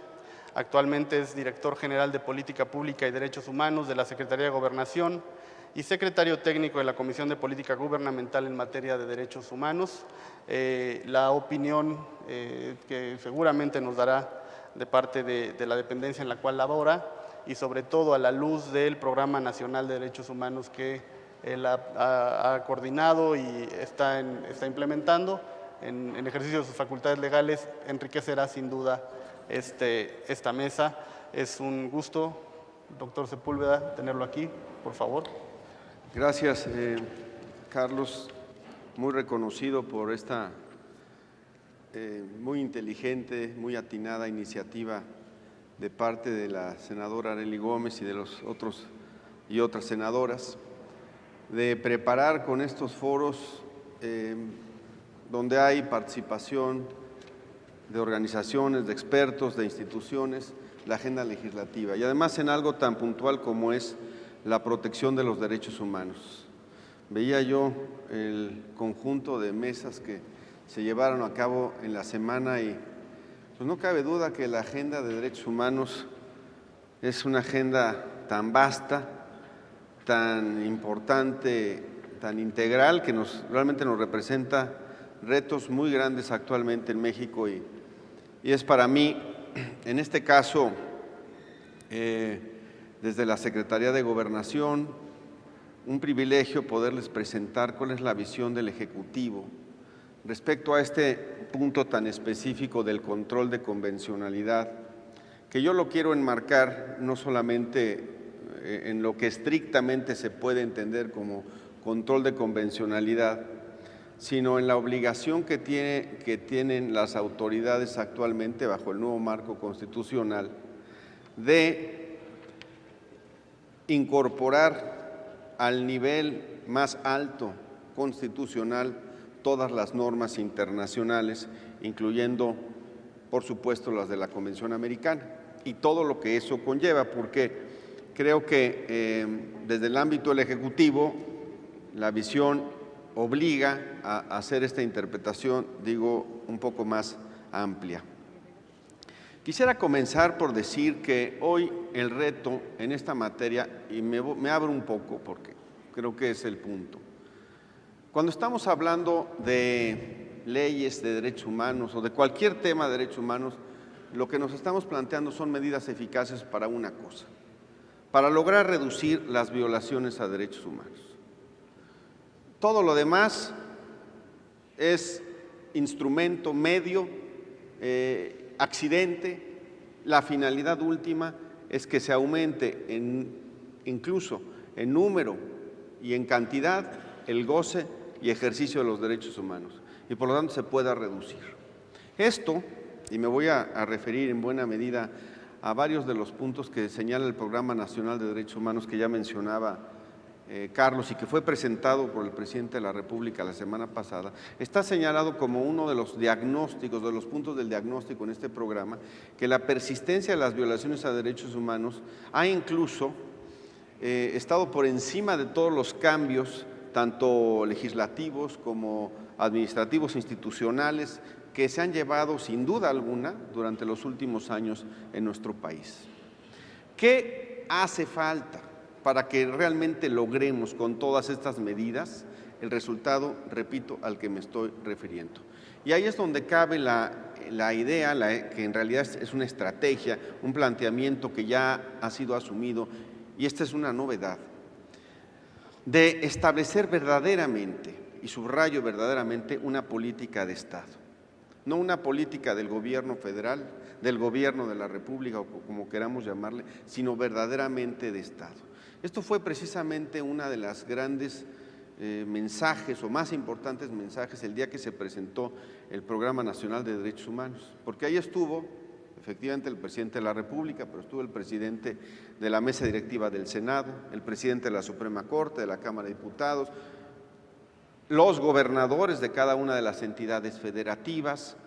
Actualmente es director general de Política Pública y Derechos Humanos de la Secretaría de Gobernación y secretario técnico de la Comisión de Política Gubernamental en materia de derechos humanos. La opinión que seguramente nos dará de parte de la dependencia en la cual labora, y sobre todo a la luz del Programa Nacional de Derechos Humanos que él ha coordinado y está implementando en ejercicio de sus facultades legales, enriquecerá sin duda esta mesa. Es un gusto, doctor Sepúlveda, tenerlo aquí, por favor. Gracias, Carlos, muy reconocido por esta muy inteligente, muy atinada iniciativa de parte de la senadora Arely Gómez y de los otros y otras senadoras, de preparar con estos foros donde hay participación de organizaciones, de expertos, de instituciones, la agenda legislativa, y además en algo tan puntual como es la protección de los derechos humanos. Veía yo el conjunto de mesas que se llevaron a cabo en la semana y pues no cabe duda que la agenda de derechos humanos es una agenda tan vasta, tan importante, tan integral, que realmente nos representa retos muy grandes actualmente en México, y es para mí, en este caso, desde la Secretaría de Gobernación, un privilegio poderles presentar cuál es la visión del Ejecutivo respecto a este punto tan específico del control de convencionalidad, que yo lo quiero enmarcar no solamente en lo que estrictamente se puede entender como control de convencionalidad, sino en la obligación que tienen las autoridades actualmente bajo el nuevo marco constitucional de incorporar al nivel más alto constitucional todas las normas internacionales, incluyendo, por supuesto, las de la Convención Americana y todo lo que eso conlleva, porque creo que desde el ámbito del Ejecutivo la visión obliga a hacer esta interpretación, digo, un poco más amplia. Quisiera comenzar por decir que hoy el reto en esta materia, y me abro un poco porque creo que es el punto, cuando estamos hablando de leyes de derechos humanos o de cualquier tema de derechos humanos, lo que nos estamos planteando son medidas eficaces para una cosa, para lograr reducir las violaciones a derechos humanos. Todo lo demás es instrumento, medio, accidente. La finalidad última es que se aumente incluso en número y en cantidad el goce y ejercicio de los derechos humanos, y por lo tanto se pueda reducir. Esto, y me voy a referir en buena medida a varios de los puntos que señala el Programa Nacional de Derechos Humanos que ya mencionaba Carlos y que fue presentado por el presidente de la República la semana pasada, está señalado como uno de los diagnósticos, de los puntos del diagnóstico en este programa, que la persistencia de las violaciones a derechos humanos ha incluso estado por encima de todos los cambios, tanto legislativos como administrativos, institucionales, que se han llevado sin duda alguna durante los últimos años en nuestro país. ¿Qué hace falta para que realmente logremos con todas estas medidas el resultado, repito, al que me estoy refiriendo? Y ahí es donde cabe la idea, que en realidad es una estrategia, un planteamiento que ya ha sido asumido, y esta es una novedad, de establecer verdaderamente, y subrayo verdaderamente, una política de Estado. No una política del gobierno federal, del gobierno de la República o como queramos llamarle, sino verdaderamente de Estado. Esto fue precisamente una de las grandes mensajes o más importantes mensajes el día que se presentó el Programa Nacional de Derechos Humanos, porque ahí estuvo efectivamente el presidente de la República, pero estuvo el presidente de la mesa directiva del Senado, el presidente de la Suprema Corte, de la Cámara de Diputados, los gobernadores de cada una de las entidades federativas.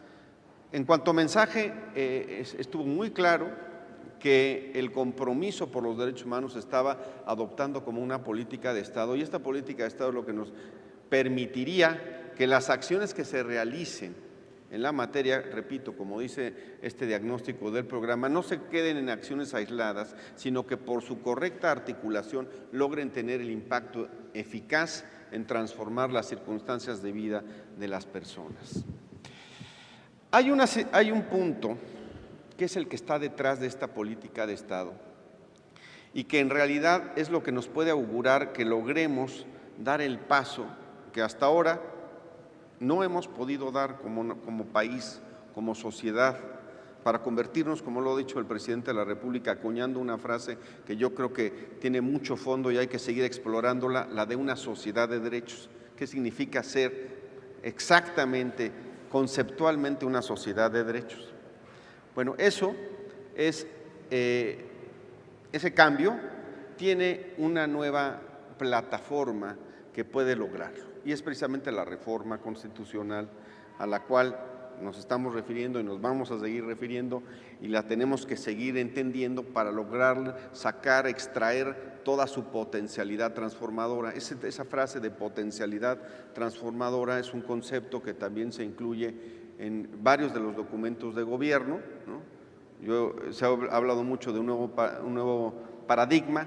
En cuanto a mensaje, estuvo muy claro que el compromiso por los derechos humanos se estaba adoptando como una política de Estado, y esta política de Estado es lo que nos permitiría que las acciones que se realicen en la materia, repito, como dice este diagnóstico del programa, no se queden en acciones aisladas, sino que por su correcta articulación logren tener el impacto eficaz en transformar las circunstancias de vida de las personas. Hay un punto que es el que está detrás de esta política de Estado y que en realidad es lo que nos puede augurar que logremos dar el paso que hasta ahora no hemos podido dar como país, como sociedad, para convertirnos, como lo ha dicho el presidente de la República, acuñando una frase que yo creo que tiene mucho fondo y hay que seguir explorándola, la de una sociedad de derechos. ¿Qué significa ser exactamente, conceptualmente, una sociedad de derechos? Bueno, eso es, ese cambio tiene una nueva plataforma que puede lograrlo, y es precisamente la reforma constitucional a la cual nos estamos refiriendo y nos vamos a seguir refiriendo, y la tenemos que seguir entendiendo para lograr sacar, extraer toda su potencialidad transformadora. Esa frase de potencialidad transformadora es un concepto que también se incluye en varios de los documentos de gobierno, ¿no? Se ha hablado mucho de un nuevo paradigma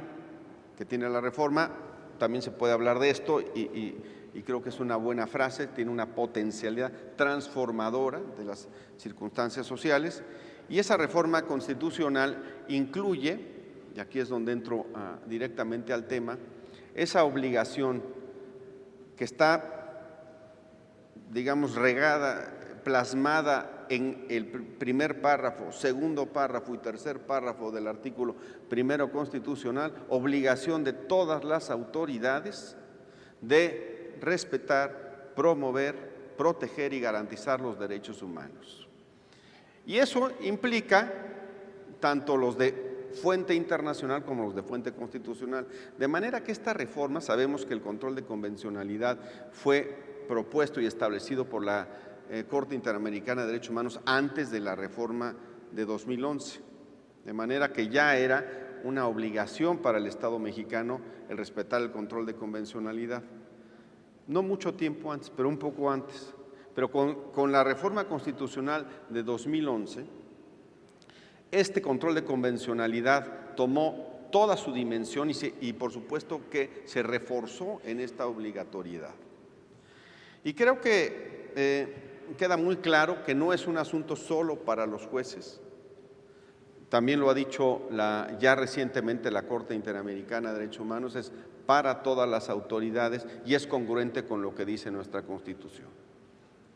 que tiene la reforma, también se puede hablar de esto y creo que es una buena frase, tiene una potencialidad transformadora de las circunstancias sociales, y esa reforma constitucional incluye, y aquí es donde entro directamente al tema, esa obligación que está, digamos, regada, plasmada en el primer párrafo, segundo párrafo y tercer párrafo del artículo primero constitucional, obligación de todas las autoridades de respetar, promover, proteger y garantizar los derechos humanos. Y eso implica tanto los de fuente internacional como los de fuente constitucional, de manera que esta reforma, sabemos que el control de convencionalidad fue propuesto y establecido por la Corte Interamericana de Derechos Humanos antes de la reforma de 2011, de manera que ya era una obligación para el Estado mexicano el respetar el control de convencionalidad. No mucho tiempo antes, pero un poco antes. Pero con la reforma constitucional de 2011, este control de convencionalidad tomó toda su dimensión y por supuesto que se reforzó en esta obligatoriedad. Y creo que queda muy claro que no es un asunto solo para los jueces. También lo ha dicho ya recientemente la Corte Interamericana de Derechos Humanos, es para todas las autoridades y es congruente con lo que dice nuestra Constitución,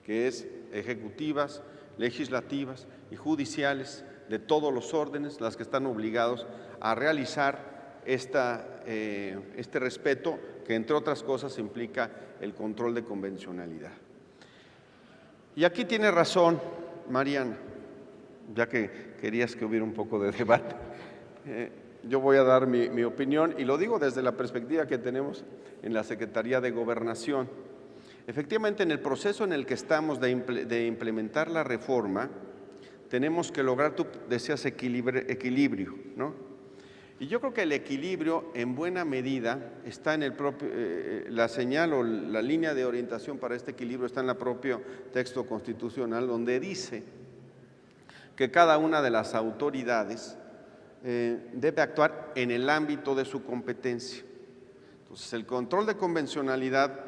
que es ejecutivas, legislativas y judiciales de todos los órdenes las que están obligados a realizar este respeto que, entre otras cosas, implica el control de convencionalidad. Y aquí tiene razón Mariana, ya que querías que hubiera un poco de debate. Yo voy a dar mi opinión y lo digo desde la perspectiva que tenemos en la Secretaría de Gobernación. Efectivamente, en el proceso en el que estamos de implementar la reforma, tenemos que lograr, tú decías, equilibrio, ¿no? Y yo creo que el equilibrio en buena medida está en el propio, la señal o la línea de orientación para este equilibrio está en el propio texto constitucional, donde dice que cada una de las autoridades debe actuar en el ámbito de su competencia. Entonces, el control de convencionalidad,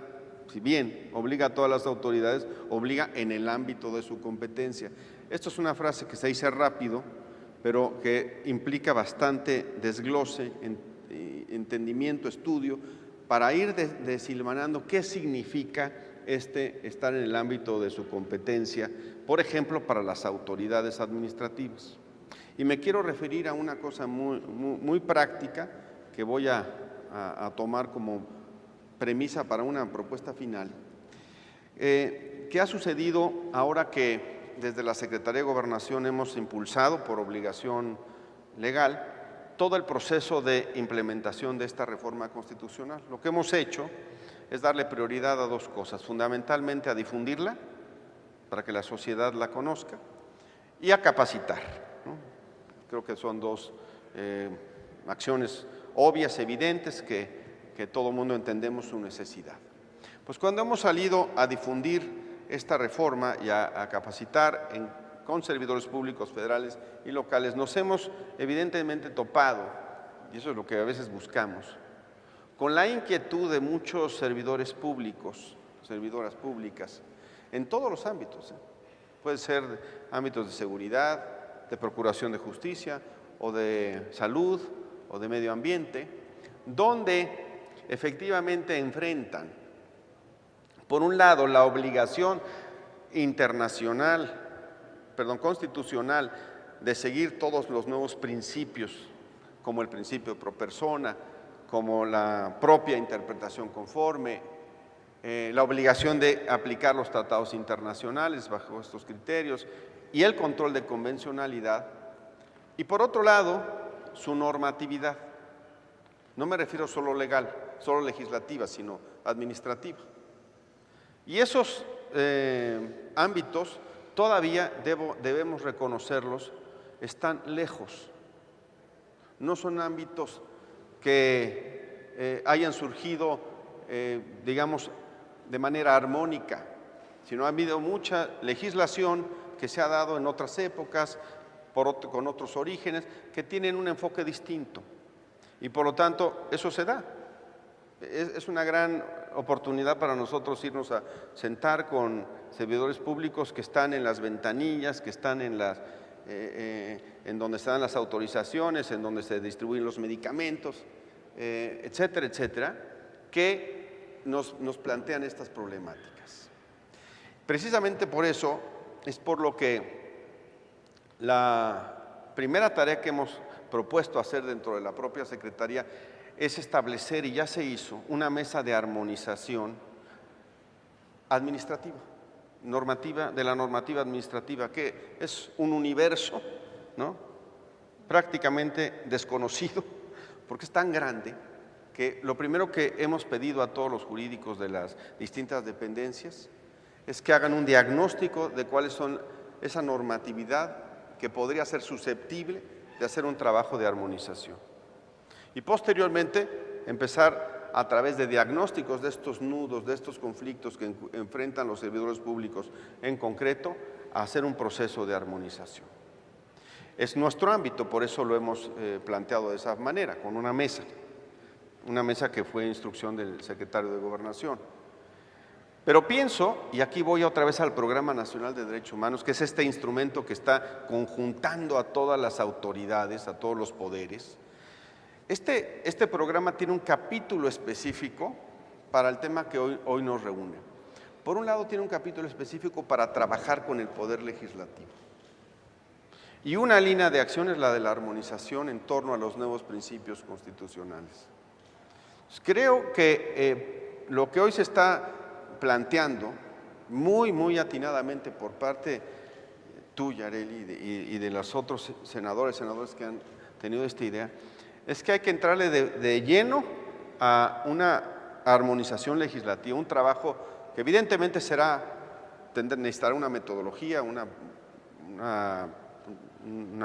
si bien obliga a todas las autoridades, obliga en el ámbito de su competencia. Esto es una frase que se dice rápido, pero que implica bastante desglose, entendimiento, estudio, para ir deshilvanando qué significa estar en el ámbito de su competencia, por ejemplo, para las autoridades administrativas. Y me quiero referir a una cosa muy práctica que voy a tomar como premisa para una propuesta final. ¿Qué ha sucedido ahora que desde la Secretaría de Gobernación hemos impulsado por obligación legal todo el proceso de implementación de esta reforma constitucional? Lo que hemos hecho es darle prioridad a dos cosas, fundamentalmente a difundirla para que la sociedad la conozca y a capacitar, ¿no? Creo que son dos acciones obvias, evidentes, que todo el mundo entendemos su necesidad. Pues cuando hemos salido a difundir esta reforma y a capacitar con servidores públicos federales y locales, nos hemos evidentemente topado, y eso es lo que a veces buscamos, con la inquietud de muchos servidores públicos, servidoras públicas, en todos los ámbitos. Puede ser ámbitos de seguridad, de procuración de justicia, o de salud, o de medio ambiente, donde efectivamente enfrentan, por un lado, la obligación constitucional de seguir todos los nuevos principios, como el principio pro persona, como la propia interpretación conforme, la obligación de aplicar los tratados internacionales bajo estos criterios y el control de convencionalidad, y por otro lado, su normatividad. No me refiero solo legal, solo legislativa, sino administrativa. Y esos ámbitos todavía debemos reconocerlos, están lejos. No son ámbitos que hayan surgido, digamos, de manera armónica, sino ha habido mucha legislación que se ha dado en otras épocas, con otros orígenes, que tienen un enfoque distinto. Y por lo tanto, eso se da. Es una gran oportunidad para nosotros irnos a sentar con servidores públicos que están en las ventanillas, que están en donde están las autorizaciones, en donde se distribuyen los medicamentos, etcétera, etcétera, que nos plantean estas problemáticas. Precisamente por eso es por lo que la primera tarea que hemos propuesto hacer dentro de la propia Secretaría es establecer, y ya se hizo, una mesa de armonización administrativa, de la normativa administrativa, que es un universo, ¿no?, prácticamente desconocido, porque es tan grande que lo primero que hemos pedido a todos los jurídicos de las distintas dependencias es que hagan un diagnóstico de cuáles son esa normatividad que podría ser susceptible de hacer un trabajo de armonización. Y posteriormente empezar a través de diagnósticos de estos nudos, de estos conflictos que enfrentan los servidores públicos en concreto, a hacer un proceso de armonización. Es nuestro ámbito, por eso lo hemos planteado de esa manera, con una mesa que fue instrucción del secretario de Gobernación. Pero pienso, y aquí voy otra vez al Programa Nacional de Derechos Humanos, que es este instrumento que está conjuntando a todas las autoridades, a todos los poderes. Este programa tiene un capítulo específico para el tema que hoy nos reúne. Por un lado, tiene un capítulo específico para trabajar con el Poder Legislativo. Y una línea de acción es la de la armonización en torno a los nuevos principios constitucionales. Creo que lo que hoy se está planteando muy atinadamente por parte tuya, Arely, y de los otros senadores que han tenido esta idea, es que hay que entrarle de lleno a una armonización legislativa, un trabajo que evidentemente necesitará una metodología, una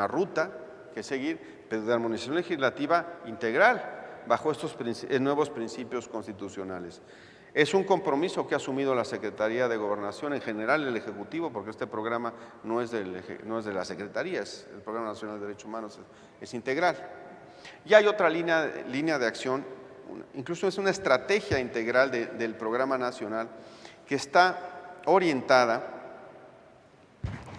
ruta que seguir, pero de armonización legislativa integral bajo estos nuevos principios constitucionales. Es un compromiso que ha asumido la Secretaría de Gobernación, en general el Ejecutivo, porque este programa no es de la Secretaría, el Programa Nacional de Derechos Humanos es integral. Y hay otra línea de acción, incluso es una estrategia integral del Programa Nacional que está orientada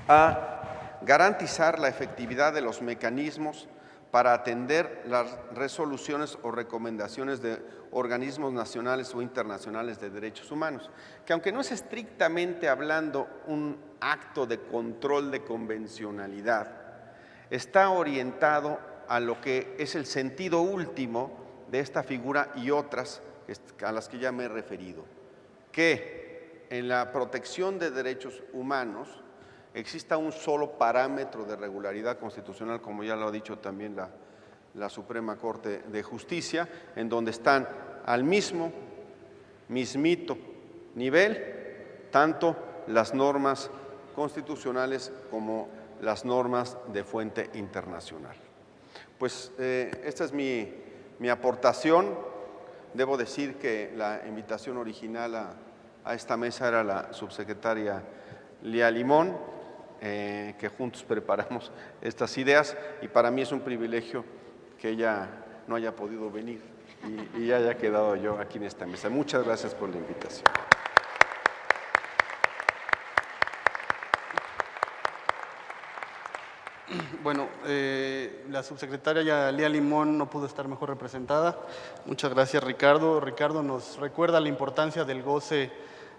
a garantizar la efectividad de los mecanismos para atender las resoluciones o recomendaciones de organismos nacionales o internacionales de derechos humanos, que aunque no es estrictamente hablando un acto de control de convencionalidad, está orientado a lo que es el sentido último de esta figura y otras a las que ya me he referido, que en la protección de derechos humanos exista un solo parámetro de regularidad constitucional, como ya lo ha dicho también la Suprema Corte de Justicia, en donde están al mismito nivel tanto las normas constitucionales como las normas de fuente internacional. Pues esta es mi aportación. Debo decir que la invitación original a esta mesa era la subsecretaria Lía Limón, que juntos preparamos estas ideas, y para mí es un privilegio que ella no haya podido venir y haya quedado yo aquí en esta mesa. Muchas gracias por la invitación. Bueno, la subsecretaria Lía Limón no pudo estar mejor representada. Muchas gracias, Ricardo. Ricardo nos recuerda la importancia del goce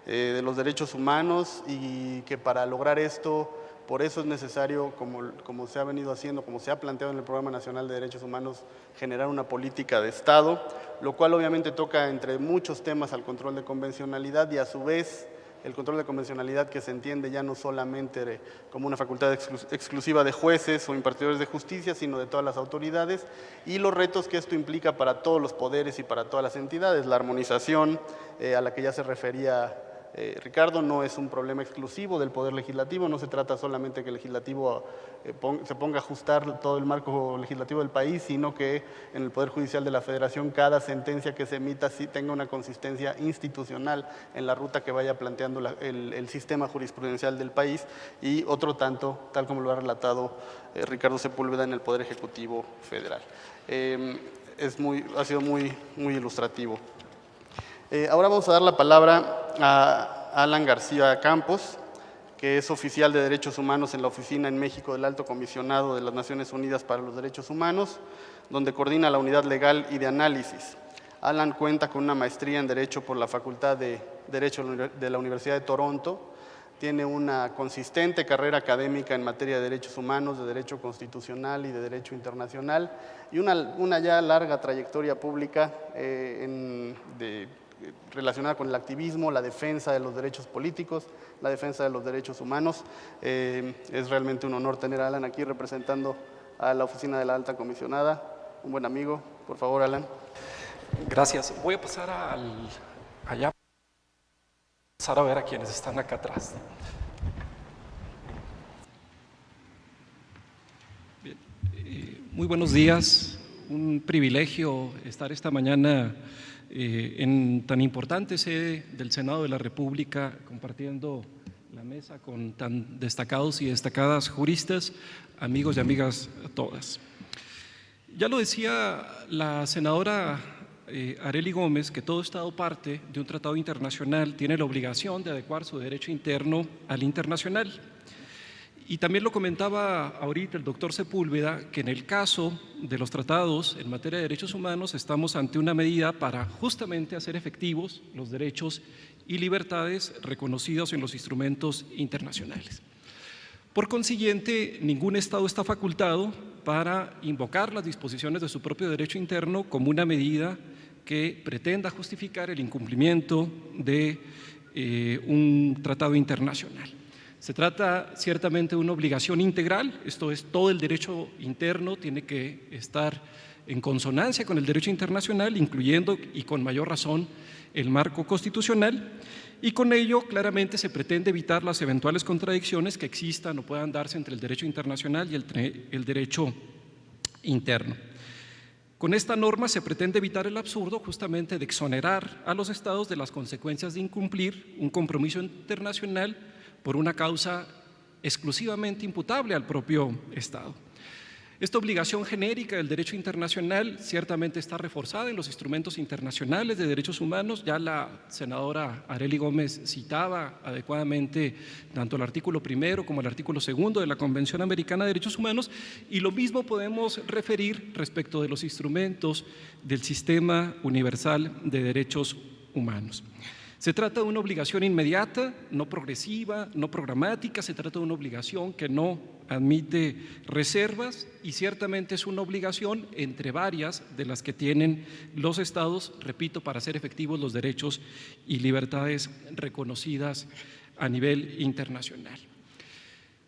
de los derechos humanos y que para lograr esto, por eso es necesario, como se ha venido haciendo, como se ha planteado en el Programa Nacional de Derechos Humanos, generar una política de Estado, lo cual obviamente toca entre muchos temas al control de convencionalidad y a su vez el control de convencionalidad que se entiende ya no solamente como una facultad exclusiva de jueces o impartidores de justicia, sino de todas las autoridades, y los retos que esto implica para todos los poderes y para todas las entidades. La armonización a la que ya se refería Ricardo no es un problema exclusivo del Poder Legislativo, no se trata solamente que el Legislativo se ponga a ajustar todo el marco legislativo del país, sino que en el Poder Judicial de la Federación cada sentencia que se emita sí tenga una consistencia institucional en la ruta que vaya planteando el sistema jurisprudencial del país, y otro tanto, tal como lo ha relatado Ricardo Sepúlveda, en el Poder Ejecutivo Federal. Ha sido muy ilustrativo. Ahora vamos a dar la palabra a Alan García Campos, que es oficial de Derechos Humanos en la Oficina en México del Alto Comisionado de las Naciones Unidas para los Derechos Humanos, donde coordina la Unidad Legal y de Análisis. Alan cuenta con una maestría en Derecho por la Facultad de Derecho de la Universidad de Toronto, tiene una consistente carrera académica en materia de derechos humanos, de derecho constitucional y de derecho internacional, y una ya larga trayectoria pública relacionada con el activismo, la defensa de los derechos políticos, la defensa de los derechos humanos. Es realmente un honor tener a Alan aquí representando a la Oficina de la Alta Comisionada. Un buen amigo. Por favor, Alan. Gracias. Voy a pasar allá, pasar a ver a quienes están acá atrás. Bien. Muy buenos días. Un privilegio estar esta mañana en tan importante sede del Senado de la República, compartiendo la mesa con tan destacados y destacadas juristas, amigos y amigas todas. Ya lo decía la senadora Arely Gómez, que todo Estado parte de un tratado internacional tiene la obligación de adecuar su derecho interno al internacional. Y también lo comentaba ahorita el doctor Sepúlveda, que en el caso de los tratados en materia de derechos humanos estamos ante una medida para justamente hacer efectivos los derechos y libertades reconocidos en los instrumentos internacionales. Por consiguiente, ningún Estado está facultado para invocar las disposiciones de su propio derecho interno como una medida que pretenda justificar el incumplimiento de un tratado internacional. Se trata ciertamente de una obligación integral, esto es, todo el derecho interno tiene que estar en consonancia con el derecho internacional, incluyendo y con mayor razón el marco constitucional, y con ello claramente se pretende evitar las eventuales contradicciones que existan o puedan darse entre el derecho internacional y el derecho interno. Con esta norma se pretende evitar el absurdo justamente de exonerar a los estados de las consecuencias de incumplir un compromiso internacional por una causa exclusivamente imputable al propio estado. Esta obligación genérica del derecho internacional ciertamente está reforzada en los instrumentos internacionales de derechos humanos. Ya la senadora Arely Gómez citaba adecuadamente tanto el artículo 1 como el artículo 2 de la Convención Americana de Derechos Humanos, y lo mismo podemos referir respecto de los instrumentos del Sistema Universal de Derechos Humanos. Se trata de una obligación inmediata, no progresiva, no programática, se trata de una obligación que no admite reservas y ciertamente es una obligación entre varias de las que tienen los estados, repito, para hacer efectivos los derechos y libertades reconocidas a nivel internacional.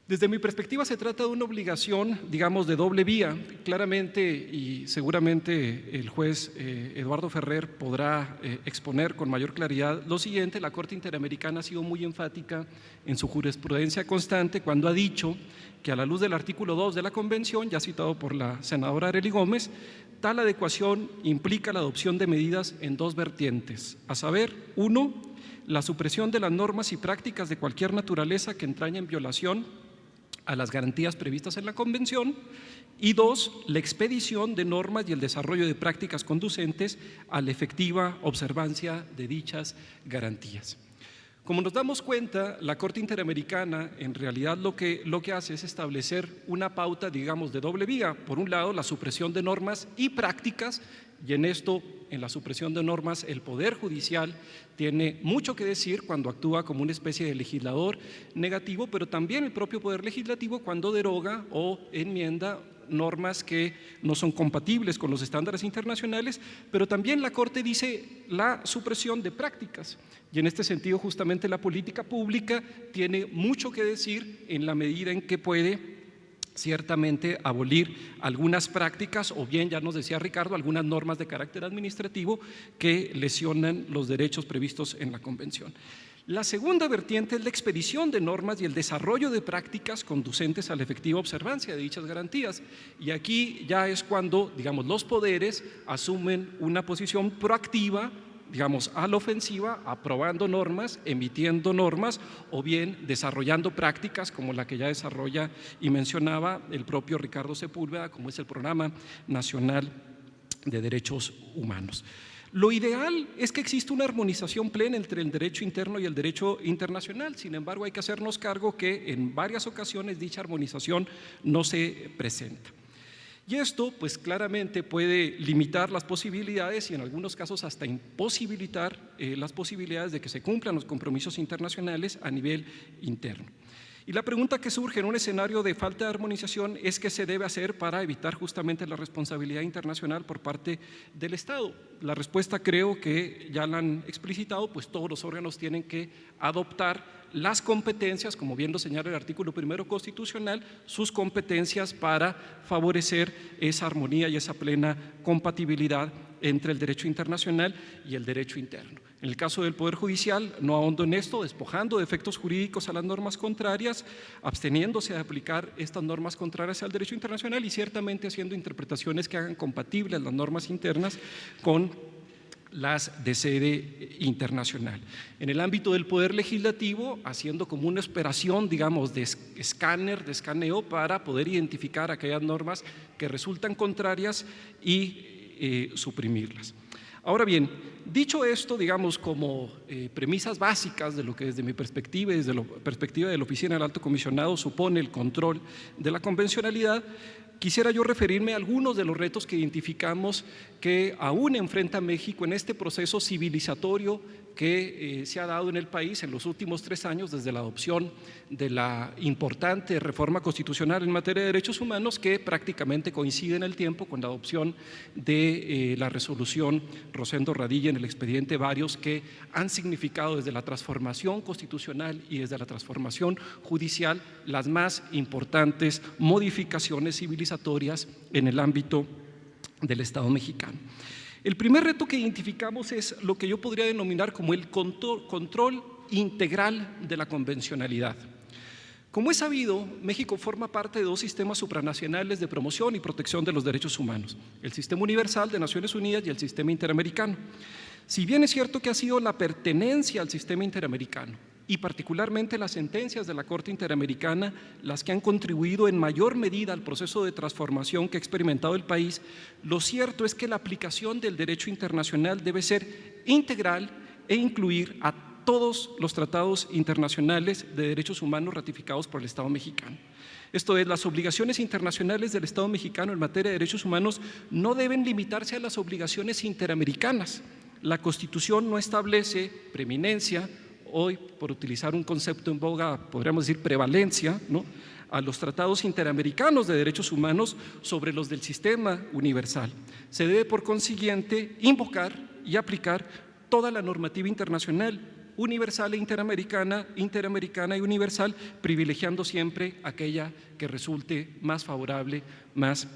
Desde mi perspectiva se trata de una obligación, digamos, de doble vía. Claramente y seguramente el juez Eduardo Ferrer podrá exponer con mayor claridad lo siguiente: la Corte Interamericana ha sido muy enfática en su jurisprudencia constante cuando ha dicho que a la luz del artículo 2 de la Convención, ya citado por la senadora Arely Gómez, tal adecuación implica la adopción de medidas en dos vertientes, a saber, 1, la supresión de las normas y prácticas de cualquier naturaleza que entrañen violación a las garantías previstas en la Convención, y 2, la expedición de normas y el desarrollo de prácticas conducentes a la efectiva observancia de dichas garantías. Como nos damos cuenta, la Corte Interamericana en realidad lo que hace es establecer una pauta, digamos, de doble vía. Por un lado, la supresión de normas y prácticas, y en esto, en la supresión de normas, el Poder Judicial tiene mucho que decir cuando actúa como una especie de legislador negativo, pero también el propio Poder Legislativo cuando deroga o enmienda normas que no son compatibles con los estándares internacionales, pero también la Corte dice la supresión de prácticas, y en este sentido justamente la política pública tiene mucho que decir en la medida en que puede ciertamente abolir algunas prácticas o bien, ya nos decía Ricardo, algunas normas de carácter administrativo que lesionan los derechos previstos en la Convención. La segunda vertiente es la expedición de normas y el desarrollo de prácticas conducentes a la efectiva observancia de dichas garantías, y aquí ya es cuando, digamos, los poderes asumen una posición proactiva, digamos, a la ofensiva, aprobando normas, emitiendo normas o bien desarrollando prácticas como la que ya desarrolla y mencionaba el propio Ricardo Sepúlveda, como es el Programa Nacional de Derechos Humanos. Lo ideal es que exista una armonización plena entre el derecho interno y el derecho internacional. Sin embargo, hay que hacernos cargo que en varias ocasiones dicha armonización no se presenta. Y esto, pues claramente puede limitar las posibilidades y en algunos casos hasta imposibilitar las posibilidades de que se cumplan los compromisos internacionales a nivel interno. Y la pregunta que surge en un escenario de falta de armonización es qué se debe hacer para evitar justamente la responsabilidad internacional por parte del Estado. La respuesta creo que ya la han explicitado, pues todos los órganos tienen que adoptar las competencias, como bien lo señala el artículo 1 constitucional, sus competencias para favorecer esa armonía y esa plena compatibilidad entre el derecho internacional y el derecho interno. En el caso del Poder Judicial, no ahondo en esto, despojando de efectos jurídicos a las normas contrarias, absteniéndose de aplicar estas normas contrarias al derecho internacional y ciertamente haciendo interpretaciones que hagan compatibles las normas internas con las de sede internacional. En el ámbito del Poder Legislativo, haciendo como una operación, digamos, de escáner, de escaneo, para poder identificar aquellas normas que resultan contrarias y suprimirlas. Ahora bien, dicho esto, digamos, como premisas básicas de lo que desde mi perspectiva y desde la perspectiva de la Oficina del Alto Comisionado supone el control de la convencionalidad, quisiera yo referirme a algunos de los retos que identificamos que aún enfrenta México en este proceso civilizatorio que se ha dado en el país en los últimos 3 años desde la adopción de la importante reforma constitucional en materia de derechos humanos, que prácticamente coincide en el tiempo con la adopción de la resolución Rosendo Radilla en el expediente Varios, que han significado desde la transformación constitucional y desde la transformación judicial las más importantes modificaciones civilizatorias en el ámbito del Estado mexicano. El primer reto que identificamos es lo que yo podría denominar como el control integral de la convencionalidad. Como es sabido, México forma parte de dos sistemas supranacionales de promoción y protección de los derechos humanos, el Sistema Universal de Naciones Unidas y el Sistema Interamericano. Si bien es cierto que ha sido la pertenencia al sistema interamericano y particularmente las sentencias de la Corte Interamericana las que han contribuido en mayor medida al proceso de transformación que ha experimentado el país, lo cierto es que la aplicación del derecho internacional debe ser integral e incluir a todos los tratados internacionales de derechos humanos ratificados por el Estado mexicano. Esto es, las obligaciones internacionales del Estado mexicano en materia de derechos humanos no deben limitarse a las obligaciones interamericanas. La Constitución no establece preeminencia, hoy, por utilizar un concepto en boga, podríamos decir prevalencia, ¿no?, a los tratados interamericanos de derechos humanos sobre los del sistema universal. Se debe, por consiguiente, invocar y aplicar toda la normativa internacional, universal e interamericana y universal, privilegiando siempre aquella que resulte más favorable, más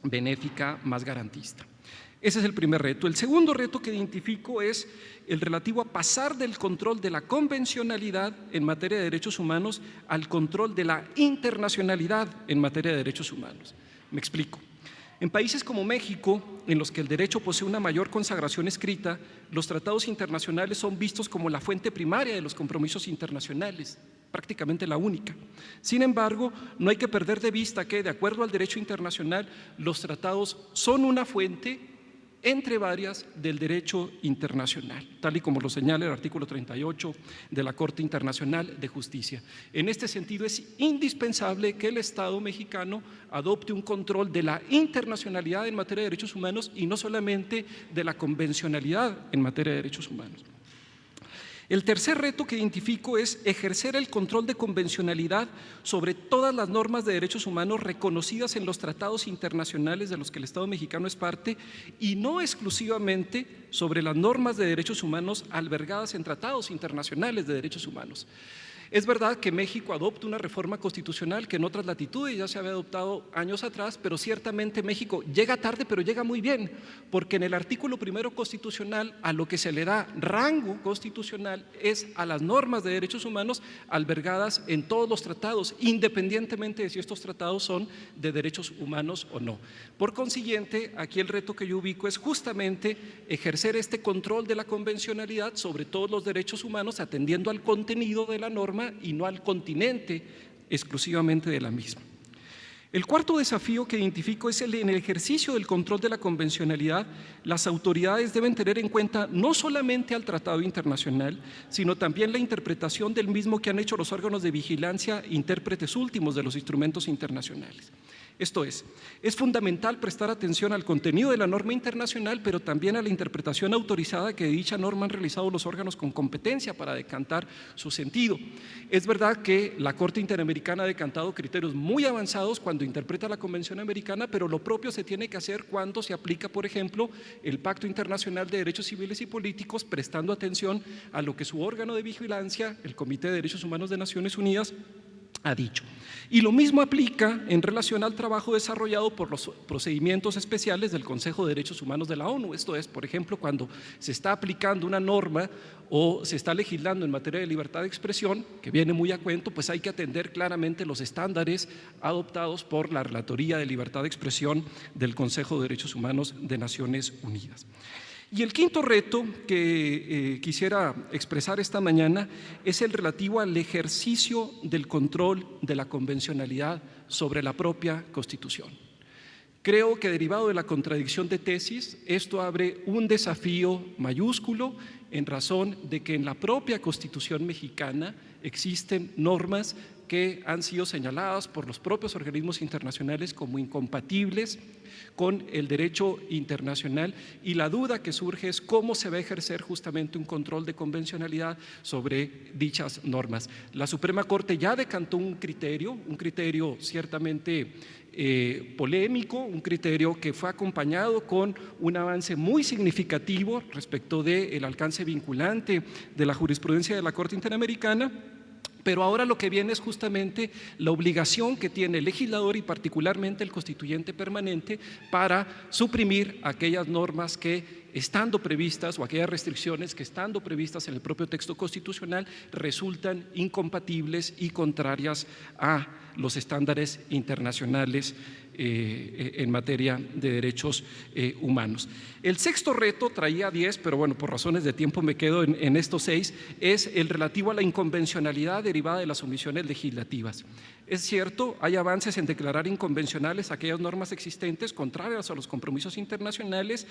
benéfica, más garantista. Ese es el primer reto. El segundo reto que identifico es el relativo a pasar del control de la convencionalidad en materia de derechos humanos al control de la internacionalidad en materia de derechos humanos. Me explico. En países como México, en los que el derecho posee una mayor consagración escrita, los tratados internacionales son vistos como la fuente primaria de los compromisos internacionales, prácticamente la única. Sin embargo, no hay que perder de vista que, de acuerdo al derecho internacional, los tratados son una fuente entre varias del derecho internacional, tal y como lo señala el artículo 38 de la Corte Internacional de Justicia. En este sentido, es indispensable que el Estado mexicano adopte un control de la internacionalidad en materia de derechos humanos y no solamente de la convencionalidad en materia de derechos humanos. El tercer reto que identifico es ejercer el control de convencionalidad sobre todas las normas de derechos humanos reconocidas en los tratados internacionales de los que el Estado mexicano es parte y no exclusivamente sobre las normas de derechos humanos albergadas en tratados internacionales de derechos humanos. Es verdad que México adopta una reforma constitucional que en otras latitudes ya se había adoptado años atrás, pero ciertamente México llega tarde, pero llega muy bien, porque en el artículo primero constitucional a lo que se le da rango constitucional es a las normas de derechos humanos albergadas en todos los tratados, independientemente de si estos tratados son de derechos humanos o no. Por consiguiente, aquí el reto que yo ubico es justamente ejercer este control de la convencionalidad sobre todos los derechos humanos, atendiendo al contenido de la norma y no al continente exclusivamente de la misma. El cuarto desafío que identifico es en el ejercicio del control de la convencionalidad, las autoridades deben tener en cuenta no solamente al tratado internacional, sino también la interpretación del mismo que han hecho los órganos de vigilancia, intérpretes últimos de los instrumentos internacionales. Esto es fundamental prestar atención al contenido de la norma internacional, pero también a la interpretación autorizada que de dicha norma han realizado los órganos con competencia para decantar su sentido. Es verdad que la Corte Interamericana ha decantado criterios muy avanzados cuando interpreta la Convención Americana, pero lo propio se tiene que hacer cuando se aplica, por ejemplo, el Pacto Internacional de Derechos Civiles y Políticos, prestando atención a lo que su órgano de vigilancia, el Comité de Derechos Humanos de Naciones Unidas, ha dicho. Y lo mismo aplica en relación al trabajo desarrollado por los procedimientos especiales del Consejo de Derechos Humanos de la ONU. Esto es, por ejemplo, cuando se está aplicando una norma o se está legislando en materia de libertad de expresión, que viene muy a cuento, pues hay que atender claramente los estándares adoptados por la Relatoría de Libertad de Expresión del Consejo de Derechos Humanos de Naciones Unidas. Y el quinto reto que quisiera expresar esta mañana es el relativo al ejercicio del control de la convencionalidad sobre la propia Constitución. Creo que derivado de la contradicción de tesis, esto abre un desafío mayúsculo en razón de que en la propia Constitución mexicana existen normas que han sido señaladas por los propios organismos internacionales como incompatibles con el derecho internacional, y la duda que surge es cómo se va a ejercer justamente un control de convencionalidad sobre dichas normas. La Suprema Corte ya decantó un criterio ciertamente polémico, un criterio que fue acompañado con un avance muy significativo respecto del alcance vinculante de la jurisprudencia de la Corte Interamericana, Pero ahora lo que viene es justamente la obligación que tiene el legislador y particularmente el constituyente permanente para suprimir aquellas normas que, estando previstas, o aquellas restricciones que, estando previstas en el propio texto constitucional, resultan incompatibles y contrarias a los estándares internacionales en materia de derechos humanos. El sexto reto, traía 10, pero bueno, por razones de tiempo me quedo en estos 6, es el relativo a la inconvencionalidad derivada de las omisiones legislativas. Es cierto, hay avances en declarar inconvencionales aquellas normas existentes contrarias a los compromisos internacionales,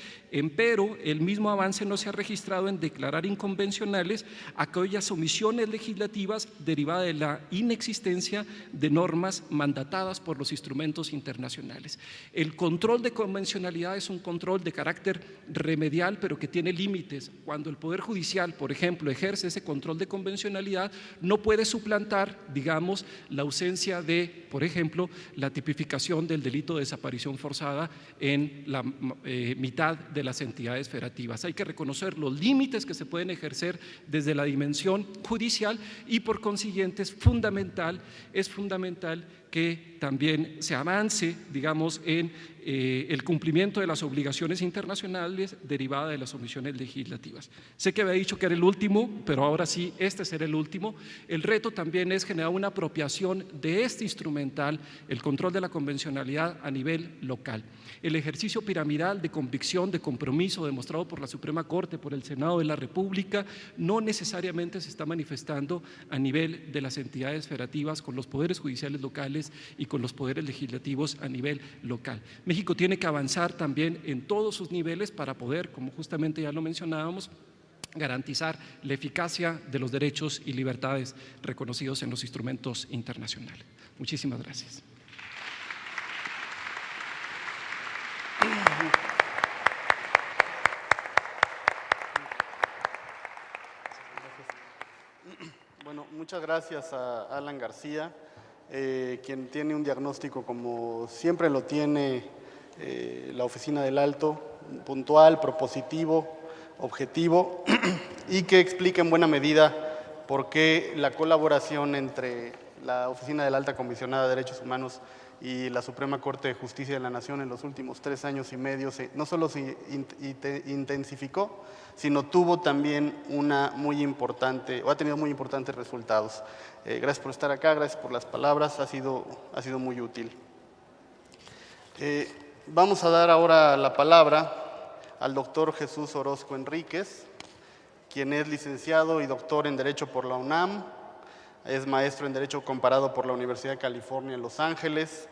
pero el mismo avance no se ha registrado en declarar inconvencionales aquellas omisiones legislativas derivadas de la inexistencia de normas mandatadas por los instrumentos internacionales. El control de convencionalidad es un control de carácter remedial, pero que tiene límites. Cuando el Poder Judicial, por ejemplo, ejerce ese control de convencionalidad, no puede suplantar, digamos, la ausencia de, por ejemplo, la tipificación del delito de desaparición forzada en la mitad de las entidades federativas. Hay que reconocer los límites que se pueden ejercer desde la dimensión judicial y por consiguiente es fundamental que también se avance, digamos, en el cumplimiento de las obligaciones internacionales derivadas de las omisiones legislativas. Sé que había dicho que era el último, pero ahora sí, este será el último. El reto también es generar una apropiación de este instrumental, el control de la convencionalidad a nivel local. El ejercicio piramidal de convicción, de compromiso demostrado por la Suprema Corte, por el Senado de la República, no necesariamente se está manifestando a nivel de las entidades federativas con los poderes judiciales locales y con los poderes legislativos a nivel local. México tiene que avanzar también en todos sus niveles para poder, como justamente ya lo mencionábamos, garantizar la eficacia de los derechos y libertades reconocidos en los instrumentos internacionales. Muchísimas gracias. Bueno, muchas gracias a Alan García, quien tiene un diagnóstico, como siempre lo tiene la Oficina del Alto, puntual, propositivo, objetivo y que explica en buena medida por qué la colaboración entre la Oficina de la Alta Comisionada de Derechos Humanos y la Suprema Corte de Justicia de la Nación en los últimos 3 años y medio no solo se intensificó, sino tuvo también ha tenido muy importantes resultados. Gracias por estar acá, gracias por las palabras, ha sido muy útil. Vamos a dar ahora la palabra al doctor Jesús Orozco Enríquez, quien es licenciado y doctor en Derecho por la UNAM, es maestro en Derecho Comparado por la Universidad de California en Los Ángeles,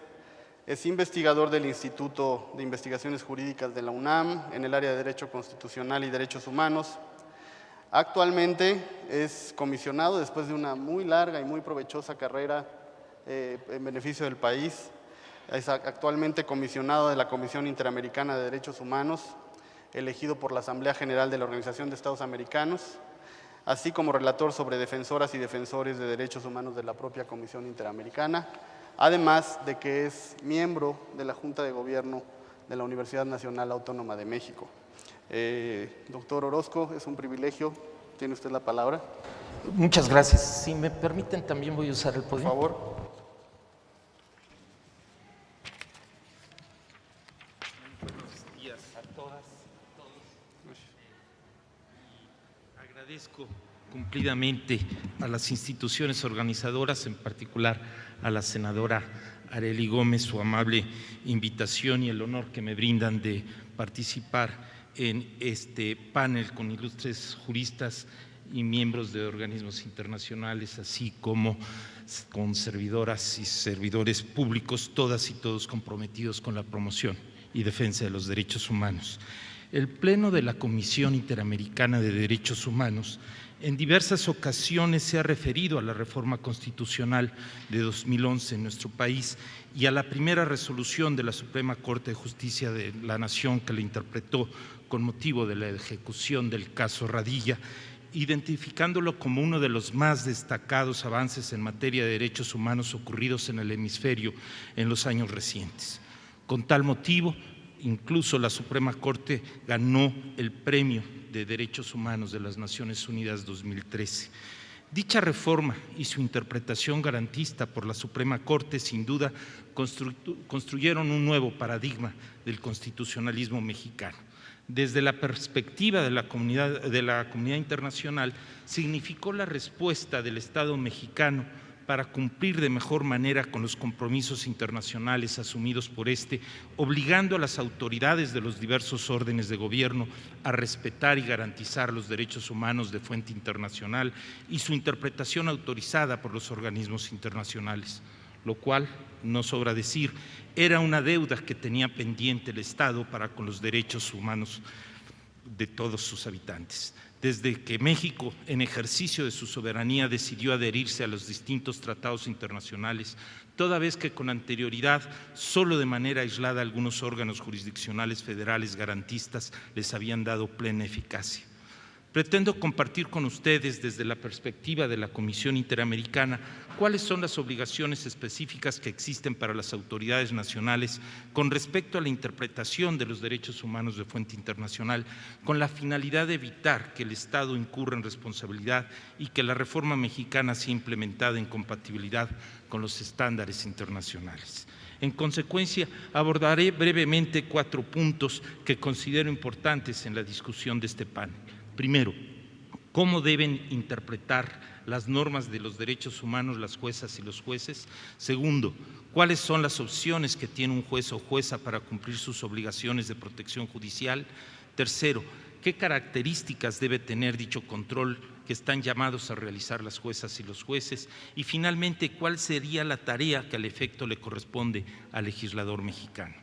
es investigador del Instituto de Investigaciones Jurídicas de la UNAM en el área de Derecho Constitucional y Derechos Humanos. Actualmente es comisionado, después de una muy larga y muy provechosa carrera en beneficio del país, es actualmente comisionado de la Comisión Interamericana de Derechos Humanos, elegido por la Asamblea General de la Organización de Estados Americanos, así como relator sobre defensoras y defensores de derechos humanos de la propia Comisión Interamericana, además de que es miembro de la Junta de Gobierno de la Universidad Nacional Autónoma de México. Doctor Orozco, es un privilegio, tiene usted la palabra. Muchas gracias. Si me permiten, también voy a usar el podio. Por favor. Buenos días a todas, a todos. Agradezco cumplidamente a las instituciones organizadoras, en particular a la senadora Arely Gómez, su amable invitación y el honor que me brindan de participar en este panel con ilustres juristas y miembros de organismos internacionales, así como con servidoras y servidores públicos, todas y todos comprometidos con la promoción y defensa de los derechos humanos. El Pleno de la Comisión Interamericana de Derechos Humanos en diversas ocasiones se ha referido a la reforma constitucional de 2011 en nuestro país y a la primera resolución de la Suprema Corte de Justicia de la Nación que la interpretó con motivo de la ejecución del caso Radilla, identificándolo como uno de los más destacados avances en materia de derechos humanos ocurridos en el hemisferio en los años recientes. Con tal motivo, incluso la Suprema Corte ganó el Premio de Derechos Humanos de las Naciones Unidas 2013. Dicha reforma y su interpretación garantista por la Suprema Corte sin duda construyeron un nuevo paradigma del constitucionalismo mexicano. Desde la perspectiva de la comunidad internacional, significó la respuesta del Estado mexicano para cumplir de mejor manera con los compromisos internacionales asumidos por este, obligando a las autoridades de los diversos órdenes de gobierno a respetar y garantizar los derechos humanos de fuente internacional y su interpretación autorizada por los organismos internacionales, lo cual, no sobra decir, era una deuda que tenía pendiente el Estado para con los derechos humanos de todos sus habitantes. Desde que México, en ejercicio de su soberanía, decidió adherirse a los distintos tratados internacionales, toda vez que con anterioridad, solo de manera aislada, algunos órganos jurisdiccionales federales garantistas les habían dado plena eficacia. Pretendo compartir con ustedes, desde la perspectiva de la Comisión Interamericana, cuáles son las obligaciones específicas que existen para las autoridades nacionales con respecto a la interpretación de los derechos humanos de fuente internacional, con la finalidad de evitar que el Estado incurra en responsabilidad y que la reforma mexicana sea implementada en compatibilidad con los estándares internacionales. En consecuencia, abordaré brevemente 4 puntos que considero importantes en la discusión de este panel. Primero, ¿cómo deben interpretar las normas de los derechos humanos las juezas y los jueces? Segundo, ¿cuáles son las opciones que tiene un juez o jueza para cumplir sus obligaciones de protección judicial? Tercero, ¿qué características debe tener dicho control que están llamados a realizar las juezas y los jueces? Y finalmente, ¿cuál sería la tarea que al efecto le corresponde al legislador mexicano?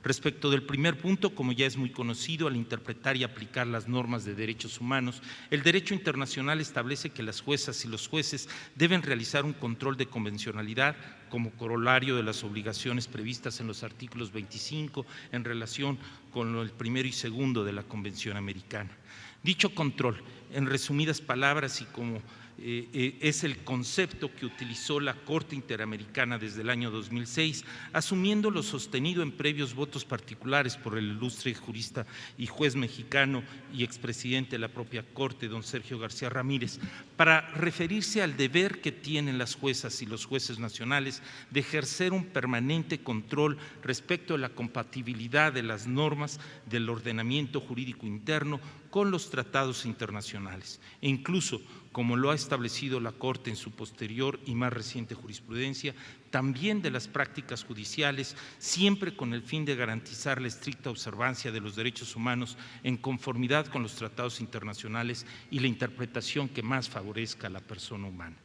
Respecto del primer punto, como ya es muy conocido, al interpretar y aplicar las normas de derechos humanos, el derecho internacional establece que las juezas y los jueces deben realizar un control de convencionalidad como corolario de las obligaciones previstas en los artículos 25 en relación con el primero y segundo de la Convención Americana. Dicho control, en resumidas palabras y como es el concepto que utilizó la Corte Interamericana desde el año 2006, asumiendo lo sostenido en previos votos particulares por el ilustre jurista y juez mexicano y expresidente de la propia Corte, don Sergio García Ramírez, para referirse al deber que tienen las juezas y los jueces nacionales de ejercer un permanente control respecto a la compatibilidad de las normas del ordenamiento jurídico interno con los tratados internacionales e incluso, como lo ha establecido la Corte en su posterior y más reciente jurisprudencia, también de las prácticas judiciales, siempre con el fin de garantizar la estricta observancia de los derechos humanos en conformidad con los tratados internacionales y la interpretación que más favorezca a la persona humana.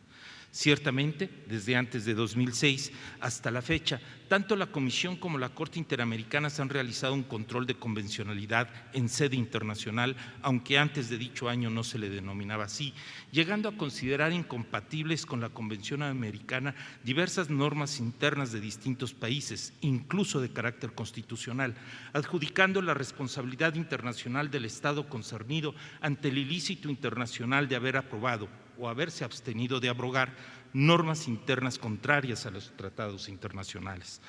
Ciertamente, desde antes de 2006 hasta la fecha, tanto la Comisión como la Corte Interamericana han realizado un control de convencionalidad en sede internacional, aunque antes de dicho año no se le denominaba así, llegando a considerar incompatibles con la Convención Americana diversas normas internas de distintos países, incluso de carácter constitucional, adjudicando la responsabilidad internacional del Estado concernido ante el ilícito internacional de haber aprobado o haberse abstenido de abrogar normas internas contrarias a los tratados internacionales.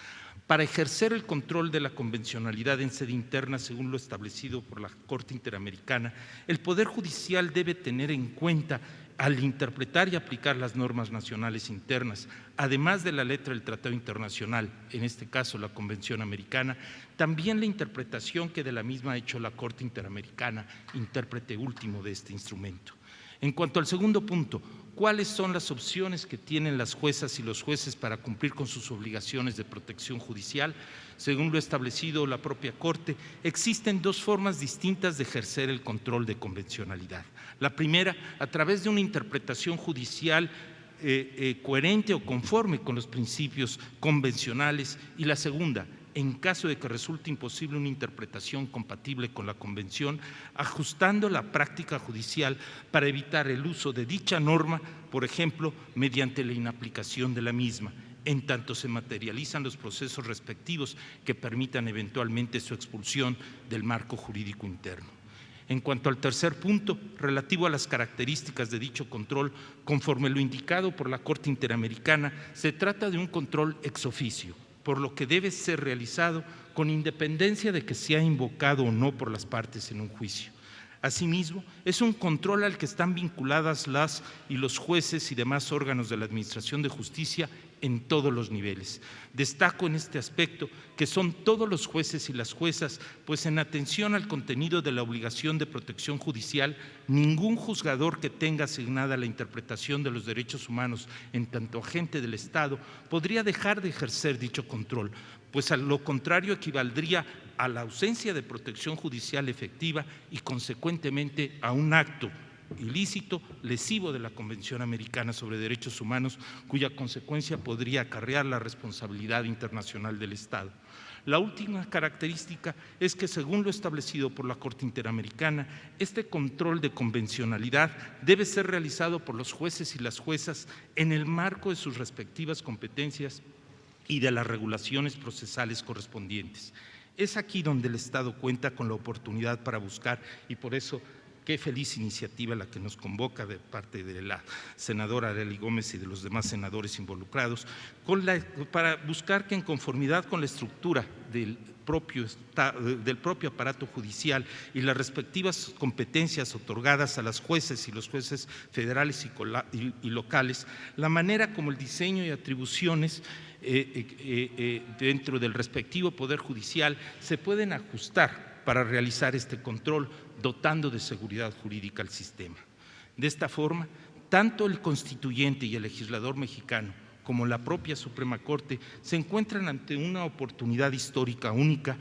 Para ejercer el control de la convencionalidad en sede interna, según lo establecido por la Corte Interamericana, el Poder Judicial debe tener en cuenta, al interpretar y aplicar las normas nacionales internas, además de la letra del Tratado Internacional, en este caso la Convención Americana, también la interpretación que de la misma ha hecho la Corte Interamericana, intérprete último de este instrumento. En cuanto al segundo punto, ¿cuáles son las opciones que tienen las juezas y los jueces para cumplir con sus obligaciones de protección judicial? Según lo establecido la propia Corte, existen 2 formas distintas de ejercer el control de convencionalidad. La primera, a través de una interpretación judicial coherente o conforme con los principios convencionales, y la segunda, en caso de que resulte imposible una interpretación compatible con la Convención, ajustando la práctica judicial para evitar el uso de dicha norma, por ejemplo, mediante la inaplicación de la misma, en tanto se materializan los procesos respectivos que permitan eventualmente su expulsión del marco jurídico interno. En cuanto al tercer punto, relativo a las características de dicho control, conforme lo indicado por la Corte Interamericana, se trata de un control ex oficio, por lo que debe ser realizado con independencia de que sea invocado o no por las partes en un juicio. Asimismo, es un control al que están vinculadas las y los jueces y demás órganos de la Administración de Justicia en todos los niveles. Destaco en este aspecto que son todos los jueces y las juezas, pues en atención al contenido de la obligación de protección judicial, ningún juzgador que tenga asignada la interpretación de los derechos humanos en tanto agente del Estado podría dejar de ejercer dicho control, pues a lo contrario equivaldría a la ausencia de protección judicial efectiva y consecuentemente a un acto ilícito, lesivo de la Convención Americana sobre Derechos Humanos, cuya consecuencia podría acarrear la responsabilidad internacional del Estado. La última característica es que, según lo establecido por la Corte Interamericana, este control de convencionalidad debe ser realizado por los jueces y las juezas en el marco de sus respectivas competencias y de las regulaciones procesales correspondientes. Es aquí donde el Estado cuenta con la oportunidad para buscar, y por eso qué feliz iniciativa la que nos convoca de parte de la senadora Arely Gómez y de los demás senadores involucrados, para buscar que en conformidad con la estructura del propio aparato judicial y las respectivas competencias otorgadas a las jueces y los jueces federales y locales, la manera como el diseño y atribuciones dentro del respectivo Poder Judicial se pueden ajustar para realizar este control, dotando de seguridad jurídica al sistema. De esta forma, tanto el constituyente y el legislador mexicano como la propia Suprema Corte se encuentran ante una oportunidad histórica única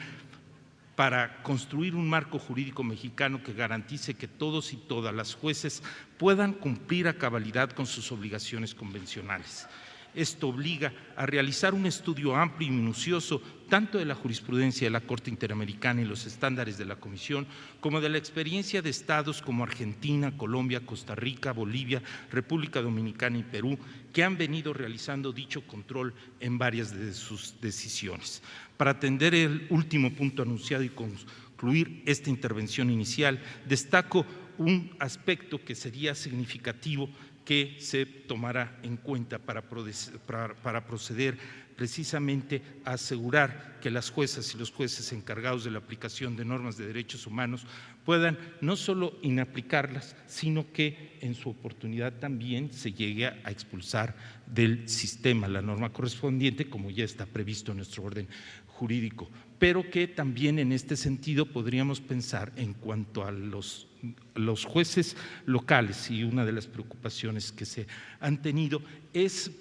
para construir un marco jurídico mexicano que garantice que todos y todas las jueces puedan cumplir a cabalidad con sus obligaciones convencionales. Esto obliga a realizar un estudio amplio y minucioso tanto de la jurisprudencia de la Corte Interamericana y los estándares de la Comisión, como de la experiencia de estados como Argentina, Colombia, Costa Rica, Bolivia, República Dominicana y Perú, que han venido realizando dicho control en varias de sus decisiones. Para atender el último punto anunciado y concluir esta intervención inicial, destaco un aspecto que sería significativo que se tomará en cuenta para proceder precisamente a asegurar que las juezas y los jueces encargados de la aplicación de normas de derechos humanos puedan no solo inaplicarlas, sino que en su oportunidad también se llegue a expulsar del sistema la norma correspondiente, como ya está previsto en nuestro orden jurídico, pero que también en este sentido podríamos pensar en cuanto a los jueces locales, y una de las preocupaciones que se han tenido es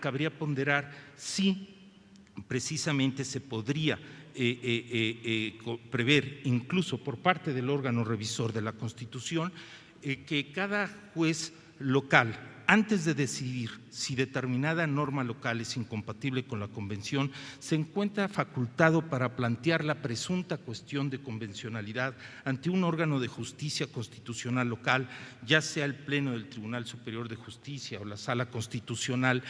cabría ponderar si precisamente se podría prever, incluso por parte del órgano revisor de la Constitución, que cada juez local, antes de decidir si determinada norma local es incompatible con la Convención, se encuentra facultado para plantear la presunta cuestión de convencionalidad ante un órgano de justicia constitucional local, ya sea el Pleno del Tribunal Superior de Justicia o la Sala Constitucional,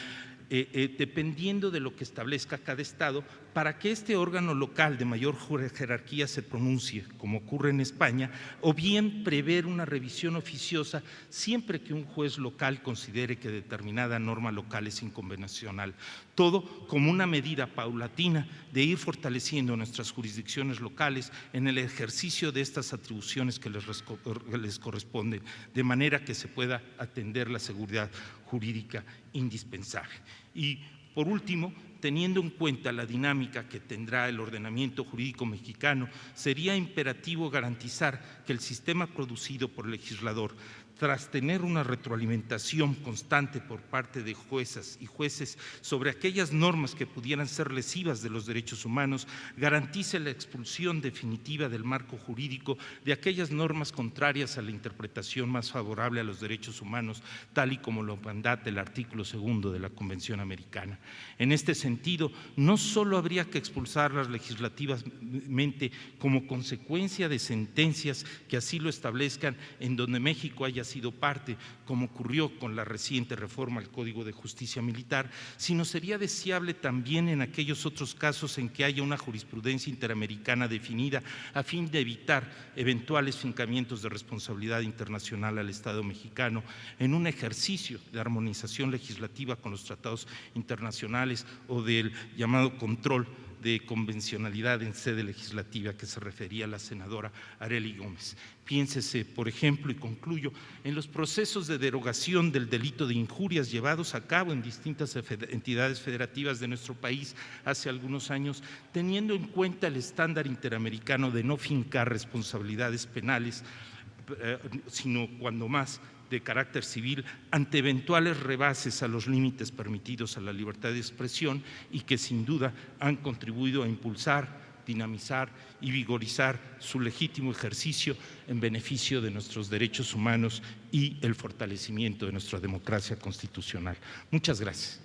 dependiendo de lo que establezca cada estado, para que este órgano local de mayor jerarquía se pronuncie, como ocurre en España, o bien prever una revisión oficiosa siempre que un juez local considere que determinada norma local es inconvencional. Todo como una medida paulatina de ir fortaleciendo nuestras jurisdicciones locales en el ejercicio de estas atribuciones que les corresponden, de manera que se pueda atender la seguridad jurídica indispensable. Y por último, teniendo en cuenta la dinámica que tendrá el ordenamiento jurídico mexicano, sería imperativo garantizar que el sistema producido por el legislador, tras tener una retroalimentación constante por parte de juezas y jueces sobre aquellas normas que pudieran ser lesivas de los derechos humanos, garantice la expulsión definitiva del marco jurídico de aquellas normas contrarias a la interpretación más favorable a los derechos humanos, tal y como lo mandata el artículo 2 de la Convención Americana. En este sentido, no solo habría que expulsarlas legislativamente como consecuencia de sentencias que así lo establezcan en donde México haya sido parte, como ocurrió con la reciente reforma al Código de Justicia Militar, sino sería deseable también en aquellos otros casos en que haya una jurisprudencia interamericana definida a fin de evitar eventuales fincamientos de responsabilidad internacional al Estado mexicano en un ejercicio de armonización legislativa con los tratados internacionales o del llamado control de convencionalidad en sede legislativa que se refería a la senadora Arely Gómez. Piénsese, por ejemplo, y concluyo, en los procesos de derogación del delito de injurias llevados a cabo en distintas entidades federativas de nuestro país hace algunos años, teniendo en cuenta el estándar interamericano de no fincar responsabilidades penales, sino cuando más de carácter civil, ante eventuales rebases a los límites permitidos a la libertad de expresión y que sin duda han contribuido a impulsar, dinamizar y vigorizar su legítimo ejercicio en beneficio de nuestros derechos humanos y el fortalecimiento de nuestra democracia constitucional. Muchas gracias.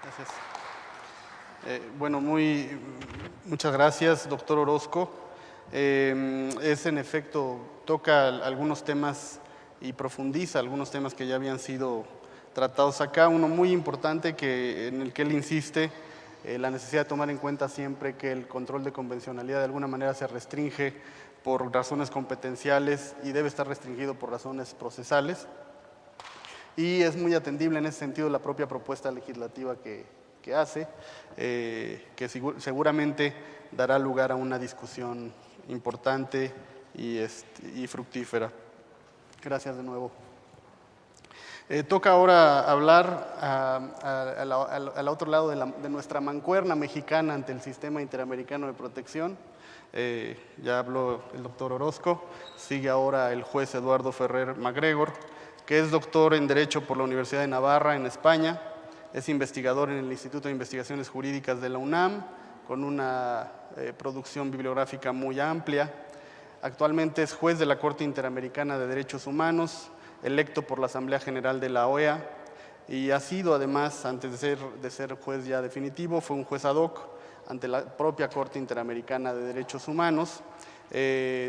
Gracias. Bueno, muchas gracias, doctor Orozco. Es en efecto, toca algunos temas y profundiza algunos temas que ya habían sido tratados acá. Uno muy importante en el que él insiste, la necesidad de tomar en cuenta siempre que el control de convencionalidad de alguna manera se restringe por razones competenciales y debe estar restringido por razones procesales. Y es muy atendible en ese sentido la propia propuesta legislativa que hace, que seguramente dará lugar a una discusión importante y fructífera. Gracias de nuevo. Toca ahora hablar al otro lado de nuestra mancuerna mexicana ante el Sistema Interamericano de Protección. Ya habló el doctor Orozco, sigue ahora el juez Eduardo Ferrer MacGregor, que es doctor en Derecho por la Universidad de Navarra en España, es investigador en el Instituto de Investigaciones Jurídicas de la UNAM, con una producción bibliográfica muy amplia. Actualmente es juez de la Corte Interamericana de Derechos Humanos, electo por la Asamblea General de la OEA, y ha sido además, antes de ser juez ya definitivo, fue un juez ad hoc ante la propia Corte Interamericana de Derechos Humanos.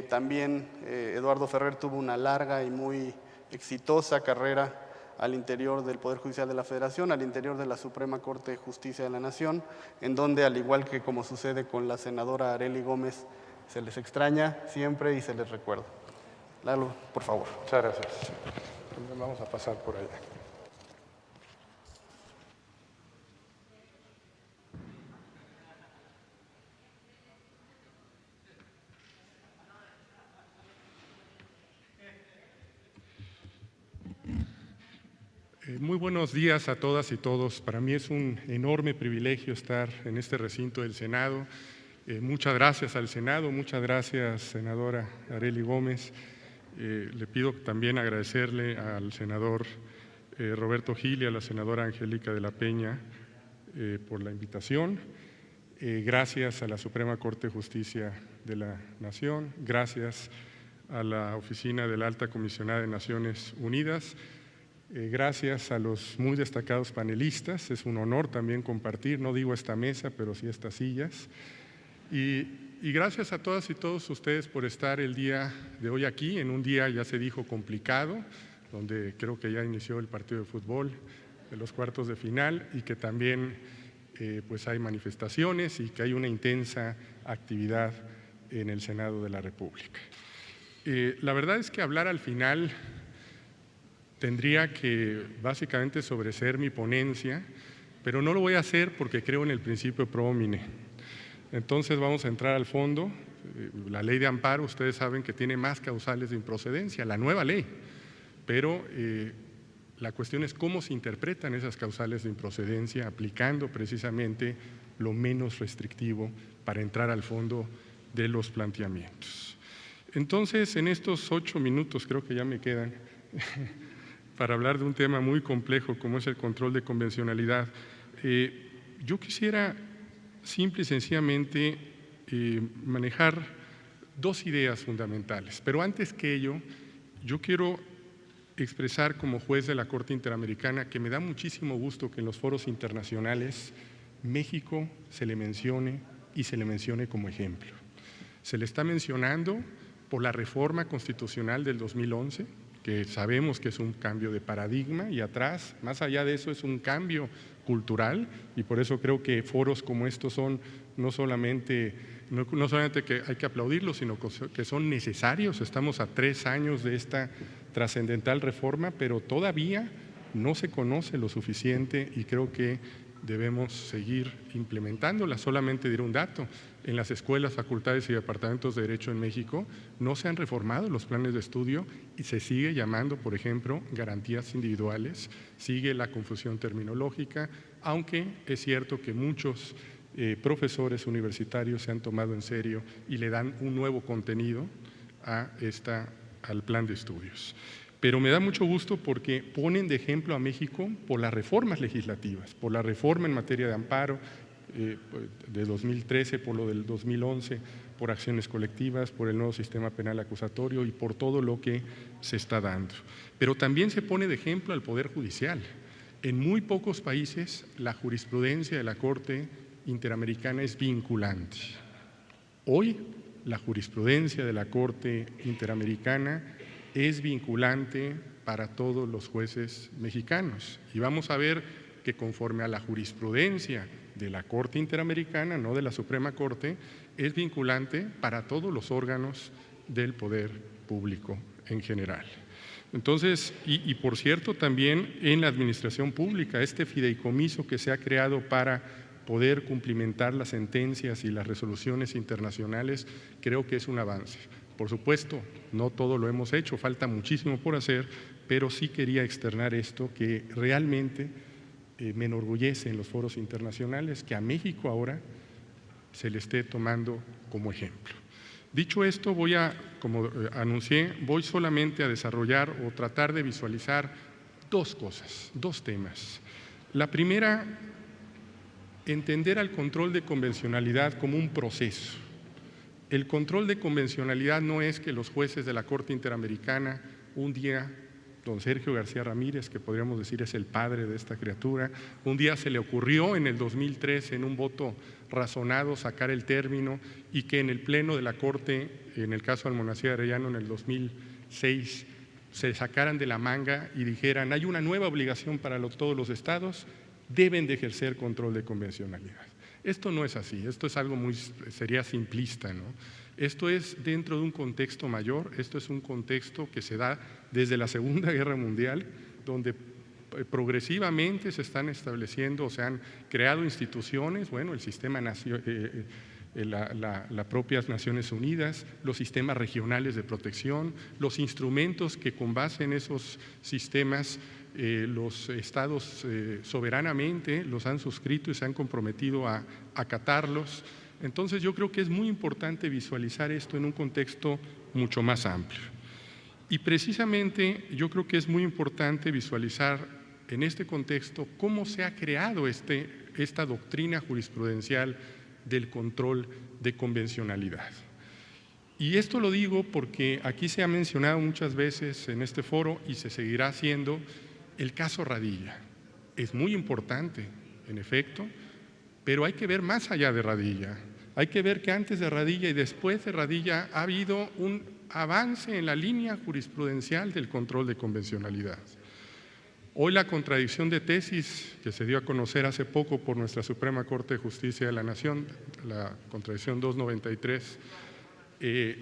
También Eduardo Ferrer tuvo una larga y muy exitosa carrera al interior del Poder Judicial de la Federación, al interior de la Suprema Corte de Justicia de la Nación, en donde, al igual que como sucede con la senadora Arely Gómez, se les extraña siempre y se les recuerda. Lalo, por favor. Muchas gracias. Vamos a pasar por allá. Muy buenos días a todas y todos. Para mí es un enorme privilegio estar en este recinto del Senado. Muchas gracias al Senado, muchas gracias, senadora Arely Gómez. Le pido también agradecerle al senador Roberto Gil y a la senadora Angélica de la Peña por la invitación. Gracias a la Suprema Corte de Justicia de la Nación, gracias a la Oficina de la Alta Comisionada de Naciones Unidas, gracias a los muy destacados panelistas. Es un honor también compartir, no digo esta mesa, pero sí estas sillas. Y gracias a todas y todos ustedes por estar el día de hoy aquí, en un día, ya se dijo, complicado, donde creo que ya inició el partido de fútbol de los cuartos de final y que también pues hay manifestaciones y que hay una intensa actividad en el Senado de la República. La verdad es que hablar al final tendría que básicamente sobreser mi ponencia, pero no lo voy a hacer porque creo en el principio pro homine. Entonces vamos a entrar al fondo. La ley de amparo, ustedes saben que tiene más causales de improcedencia, la nueva ley, pero la cuestión es cómo se interpretan esas causales de improcedencia aplicando precisamente lo menos restrictivo para entrar al fondo de los planteamientos. Entonces, en estos 8 minutos, creo que ya me quedan, para hablar de un tema muy complejo como es el control de convencionalidad, yo quisiera simple y sencillamente manejar 2 ideas fundamentales. Pero antes que ello, yo quiero expresar como juez de la Corte Interamericana que me da muchísimo gusto que en los foros internacionales México se le mencione y se le mencione como ejemplo. Se le está mencionando por la reforma constitucional del 2011, que sabemos que es un cambio de paradigma y atrás, más allá de eso, es un cambio cultural y por eso creo que foros como estos son no solamente no solamente que hay que aplaudirlos, sino que son necesarios. Estamos a 3 años de esta trascendental reforma, pero todavía no se conoce lo suficiente y creo que debemos seguir implementándola. Solamente diré un dato: en las escuelas, facultades y departamentos de Derecho en México no se han reformado los planes de estudio y se sigue llamando, por ejemplo, garantías individuales, sigue la confusión terminológica, aunque es cierto que muchos profesores universitarios se han tomado en serio y le dan un nuevo contenido al plan de estudios. Pero me da mucho gusto porque ponen de ejemplo a México por las reformas legislativas, por la reforma en materia de amparo de 2013, por lo del 2011, por acciones colectivas, por el nuevo sistema penal acusatorio y por todo lo que se está dando. Pero también se pone de ejemplo al Poder Judicial. En muy pocos países la jurisprudencia de la Corte Interamericana es vinculante. Hoy la jurisprudencia de la Corte Interamericana es vinculante para todos los jueces mexicanos y vamos a ver que conforme a la jurisprudencia de la Corte Interamericana, no de la Suprema Corte, es vinculante para todos los órganos del poder público en general. Entonces, y por cierto, también en la administración pública, este fideicomiso que se ha creado para poder cumplimentar las sentencias y las resoluciones internacionales, creo que es un avance. Por supuesto, no todo lo hemos hecho, falta muchísimo por hacer, pero sí quería externar esto que realmente me enorgullece en los foros internacionales, que a México ahora se le esté tomando como ejemplo. Dicho esto, como anuncié, voy solamente a desarrollar o tratar de visualizar 2 cosas, 2 temas. La primera, entender al control de convencionalidad como un proceso. El control de convencionalidad no es que los jueces de la Corte Interamericana, un día, don Sergio García Ramírez, que podríamos decir es el padre de esta criatura, un día se le ocurrió en el 2003, en un voto razonado, sacar el término y que en el Pleno de la Corte, en el caso de Almonacid Arellano en el 2006, se sacaran de la manga y dijeran: hay una nueva obligación para todos los estados, deben de ejercer control de convencionalidad. Esto no es así, esto es algo sería simplista, ¿no? Esto es dentro de un contexto mayor, esto es un contexto que se da desde la Segunda Guerra Mundial, donde progresivamente se están estableciendo o se han creado instituciones, bueno, el sistema las propias Naciones Unidas, los sistemas regionales de protección, los instrumentos que con base en esos sistemas los estados soberanamente los han suscrito y se han comprometido a acatarlos. Entonces yo creo que es muy importante visualizar esto en un contexto mucho más amplio. Y precisamente yo creo que es muy importante visualizar en este contexto cómo se ha creado esta doctrina jurisprudencial del control de convencionalidad. Y esto lo digo porque aquí se ha mencionado muchas veces en este foro y se seguirá haciendo el caso Radilla. Es muy importante, en efecto, pero hay que ver más allá de Radilla. Hay que ver que antes de Radilla y después de Radilla ha habido un avance en la línea jurisprudencial del control de convencionalidad. Hoy la contradicción de tesis que se dio a conocer hace poco por nuestra Suprema Corte de Justicia de la Nación, la contradicción 293,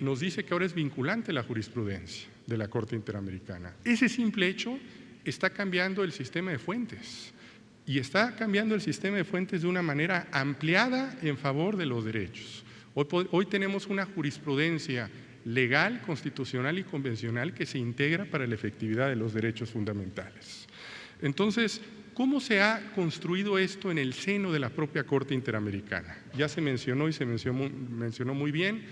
nos dice que ahora es vinculante la jurisprudencia de la Corte Interamericana. Ese simple hecho está cambiando el sistema de fuentes y está cambiando el sistema de fuentes de una manera ampliada en favor de los derechos. Hoy tenemos una jurisprudencia legal, constitucional y convencional que se integra para la efectividad de los derechos fundamentales. Entonces, ¿cómo se ha construido esto en el seno de la propia Corte Interamericana? Ya se mencionó y se mencionó muy bien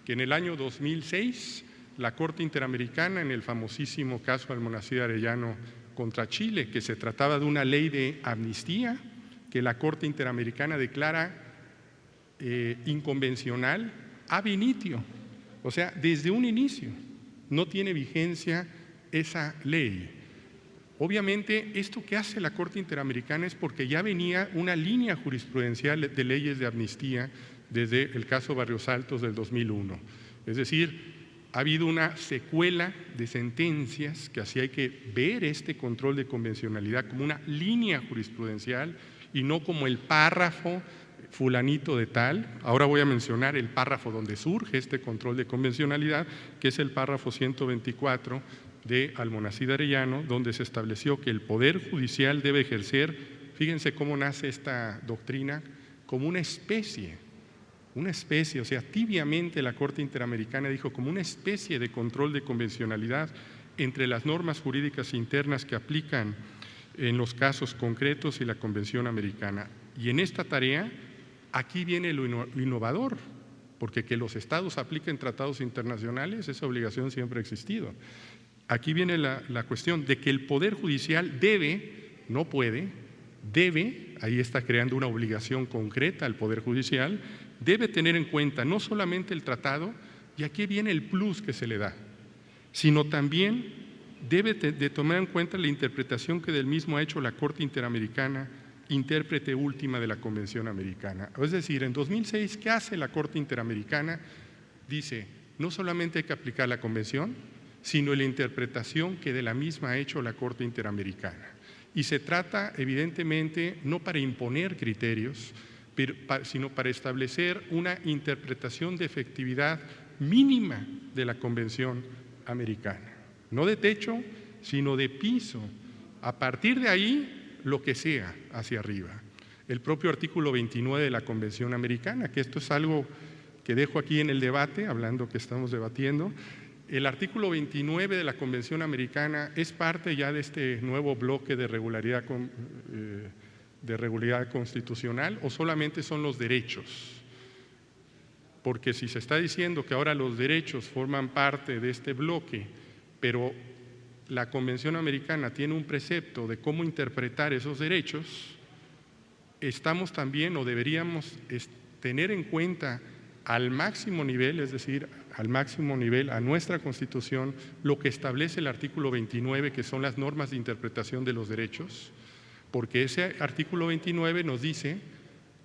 que en el año 2006 la Corte Interamericana, en el famosísimo caso Almonacid Arellano contra Chile, que se trataba de una ley de amnistía que la Corte Interamericana declara inconvencional ab initio, o sea, desde un inicio no tiene vigencia esa ley. Obviamente, esto que hace la Corte Interamericana es porque ya venía una línea jurisprudencial de leyes de amnistía desde el caso Barrios Altos del 2001. Es decir, ha habido una secuela de sentencias que así hay que ver este control de convencionalidad como una línea jurisprudencial y no como el párrafo fulanito de tal. Ahora voy a mencionar el párrafo donde surge este control de convencionalidad, que es el párrafo 124 de Almonacid Arellano, donde se estableció que el Poder Judicial debe ejercer, fíjense cómo nace esta doctrina, como una especie, o sea, tibiamente la Corte Interamericana dijo como una especie de control de convencionalidad entre las normas jurídicas internas que aplican en los casos concretos y la Convención Americana. Y en esta tarea, aquí viene lo innovador, porque que los estados apliquen tratados internacionales, esa obligación siempre ha existido. Aquí viene la cuestión de que el Poder Judicial debe, no puede, debe, ahí está creando una obligación concreta al Poder Judicial, debe tener en cuenta no solamente el tratado, y aquí viene el plus que se le da, sino también debe de tomar en cuenta la interpretación que del mismo ha hecho la Corte Interamericana, intérprete última de la Convención Americana. Es decir, en 2006, ¿qué hace la Corte Interamericana? Dice, no solamente hay que aplicar la Convención, sino la interpretación que de la misma ha hecho la Corte Interamericana. Y se trata, evidentemente, no para imponer criterios, sino para establecer una interpretación de efectividad mínima de la Convención Americana. No de techo, sino de piso. A partir de ahí, lo que sea hacia arriba. El propio artículo 29 de la Convención Americana, que esto es algo que dejo aquí en el debate, hablando que estamos debatiendo. El artículo 29 de la Convención Americana es parte ya de este nuevo bloque de regularidad constitucional, o solamente son los derechos. Porque si se está diciendo que ahora los derechos forman parte de este bloque, pero la Convención Americana tiene un precepto de cómo interpretar esos derechos, estamos también o deberíamos tener en cuenta al máximo nivel, es decir, al máximo nivel a nuestra Constitución, lo que establece el artículo 29, que son las normas de interpretación de los derechos, porque ese artículo 29 nos dice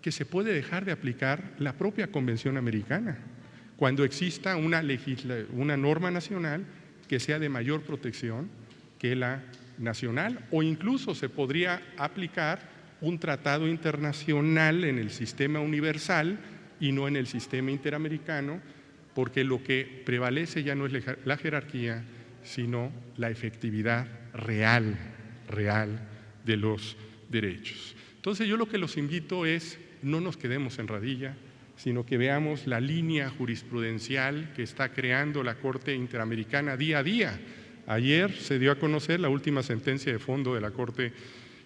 que se puede dejar de aplicar la propia Convención Americana cuando exista una norma nacional que sea de mayor protección que la nacional, o incluso se podría aplicar un tratado internacional en el sistema universal y no en el sistema interamericano, porque lo que prevalece ya no es la jerarquía, sino la efectividad real de los derechos. Entonces yo lo que los invito es, no nos quedemos en radilla, sino que veamos la línea jurisprudencial que está creando la Corte Interamericana día a día. Ayer se dio a conocer la última sentencia de fondo de la Corte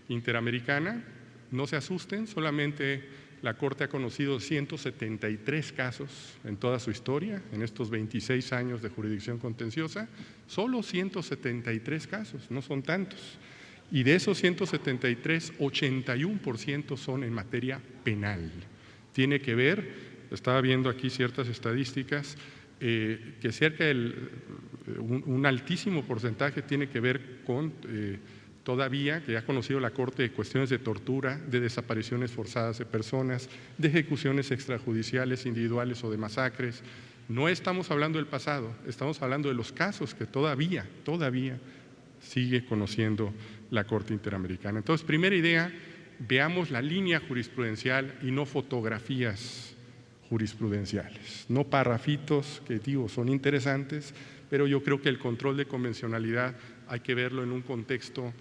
Interamericana. No se asusten, solamente la Corte ha conocido 173 casos en toda su historia, en estos 26 años de jurisdicción contenciosa, solo 173 casos, no son tantos. Y de esos 173, 81% son en materia penal. Tiene que ver, estaba viendo aquí ciertas estadísticas, que cerca un altísimo porcentaje tiene que ver con todavía, que ha conocido la Corte, de cuestiones de tortura, de desapariciones forzadas de personas, de ejecuciones extrajudiciales individuales o de masacres. No estamos hablando del pasado, estamos hablando de los casos que todavía sigue conociendo la Corte Interamericana. Entonces, primera idea, veamos la línea jurisprudencial y no fotografías jurisprudenciales, no parrafitos que digo son interesantes, pero yo creo que el control de convencionalidad hay que verlo en un contexto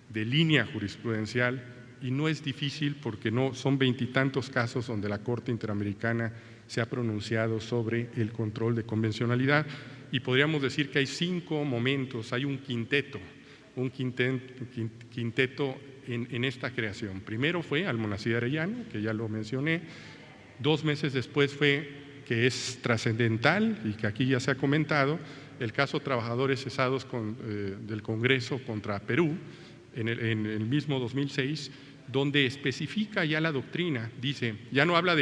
de línea jurisprudencial, y no es difícil porque no son 20 y tantos casos donde la Corte Interamericana se ha pronunciado sobre el control de convencionalidad, y podríamos decir que hay 5 momentos, hay un quinteto en esta creación. Primero fue Almonacid Arellano, que ya lo mencioné. 2 meses después fue, que es trascendental y que aquí ya se ha comentado, el caso Trabajadores Cesados del Congreso contra Perú, en el mismo 2006, donde especifica ya la doctrina, dice, ya no habla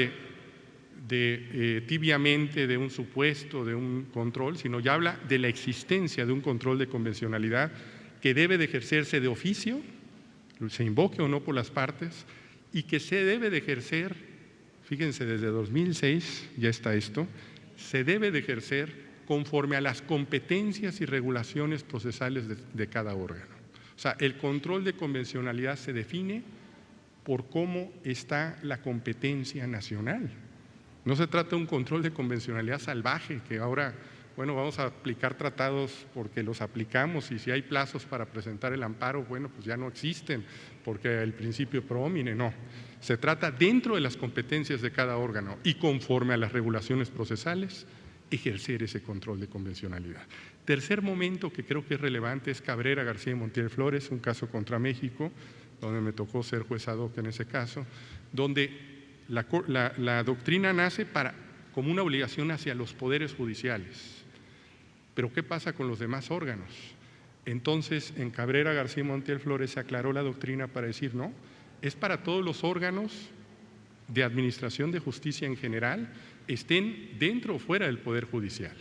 tibiamente de un supuesto, de un control, sino ya habla de la existencia de un control de convencionalidad que debe de ejercerse de oficio, se invoque o no por las partes, y que se debe de ejercer, fíjense, desde 2006 ya está esto, se debe de ejercer conforme a las competencias y regulaciones procesales de cada órgano. O sea, el control de convencionalidad se define por cómo está la competencia nacional. No se trata de un control de convencionalidad salvaje, que ahora, bueno, vamos a aplicar tratados porque los aplicamos y si hay plazos para presentar el amparo, bueno, pues ya no existen porque el principio pro homine, no. Se trata dentro de las competencias de cada órgano y conforme a las regulaciones procesales, ejercer ese control de convencionalidad. Tercer momento que creo que es relevante es Cabrera García y Montiel Flores, un caso contra México, donde me tocó ser juez ad hoc en ese caso, donde la doctrina nace como una obligación hacia los poderes judiciales. Pero ¿qué pasa con los demás órganos? Entonces, en Cabrera García y Montiel Flores se aclaró la doctrina para decir, no, es para todos los órganos de administración de justicia en general, estén dentro o fuera del Poder Judicial.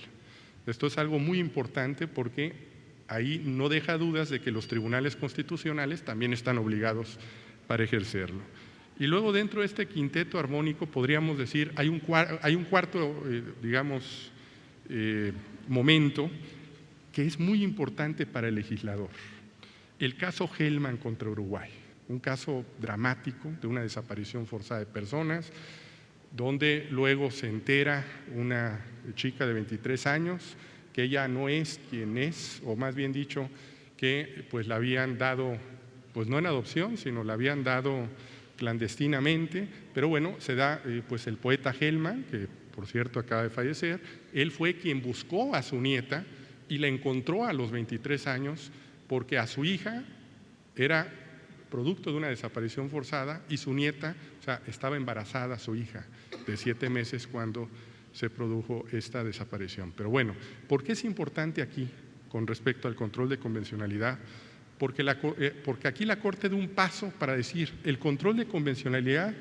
Esto es algo muy importante porque ahí no deja dudas de que los tribunales constitucionales también están obligados para ejercerlo. Y luego dentro de este quinteto armónico podríamos decir, hay un cuarto, digamos, momento que es muy importante para el legislador. El caso Hellman contra Uruguay, un caso dramático de una desaparición forzada de personas, donde luego se entera una chica de 23 años que ella no es quien es, o más bien dicho, que pues la habían dado, pues no en adopción, sino la habían dado clandestinamente, pero bueno, se da pues el poeta Hellman, que por cierto acaba de fallecer, él fue quien buscó a su nieta y la encontró a los 23 años porque a su hija era producto de una desaparición forzada y su nieta, o sea, estaba embarazada su hija de 7 meses cuando se produjo esta desaparición. Pero bueno, ¿por qué es importante aquí con respecto al control de convencionalidad? Porque aquí la Corte da un paso para decir, el control de convencionalidad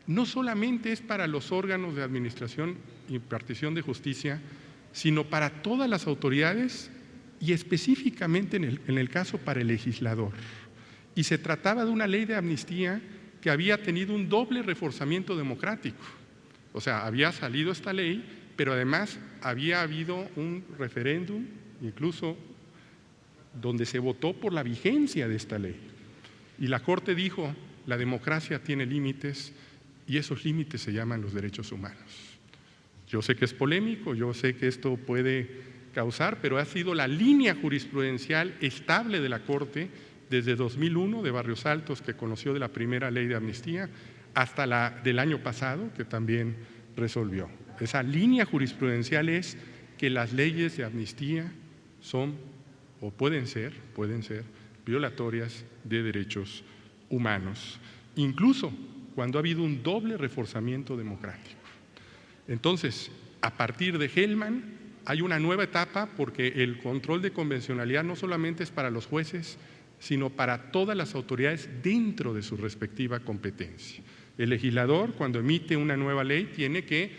no solamente es para los órganos de administración y impartición de justicia, sino para todas las autoridades y específicamente en el caso para el legislador. Y se trataba de una ley de amnistía que había tenido un doble reforzamiento democrático. O sea, había salido esta ley, pero además había habido un referéndum, incluso donde se votó por la vigencia de esta ley. Y la Corte dijo, la democracia tiene límites y esos límites se llaman los derechos humanos. Yo sé que es polémico, yo sé que esto puede causar, pero ha sido la línea jurisprudencial estable de la Corte desde 2001, de Barrios Altos, que conoció de la primera ley de amnistía, hasta la del año pasado, que también resolvió. Esa línea jurisprudencial es que las leyes de amnistía son o pueden ser violatorias de derechos humanos, incluso cuando ha habido un doble reforzamiento democrático. Entonces, a partir de Hellman, hay una nueva etapa porque el control de convencionalidad no solamente es para los jueces, sino para todas las autoridades dentro de su respectiva competencia. El legislador, cuando emite una nueva ley, tiene que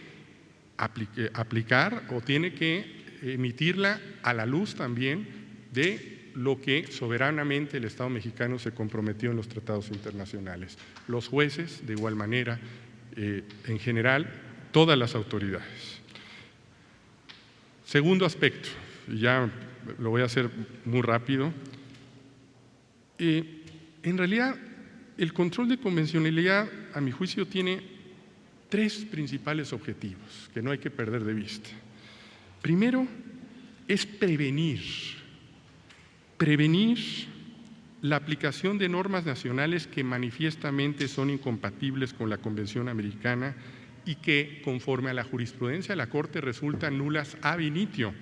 aplicar o tiene que emitirla a la luz también de lo que soberanamente el Estado mexicano se comprometió en los tratados internacionales. Los jueces, de igual manera, en general, todas las autoridades. Segundo aspecto, ya lo voy a hacer muy rápido. En realidad, el control de convencionalidad, a mi juicio, tiene 3 principales objetivos que no hay que perder de vista. Primero, es prevenir la aplicación de normas nacionales que manifiestamente son incompatibles con la Convención Americana y que, conforme a la jurisprudencia de la Corte, resultan nulas ab initio,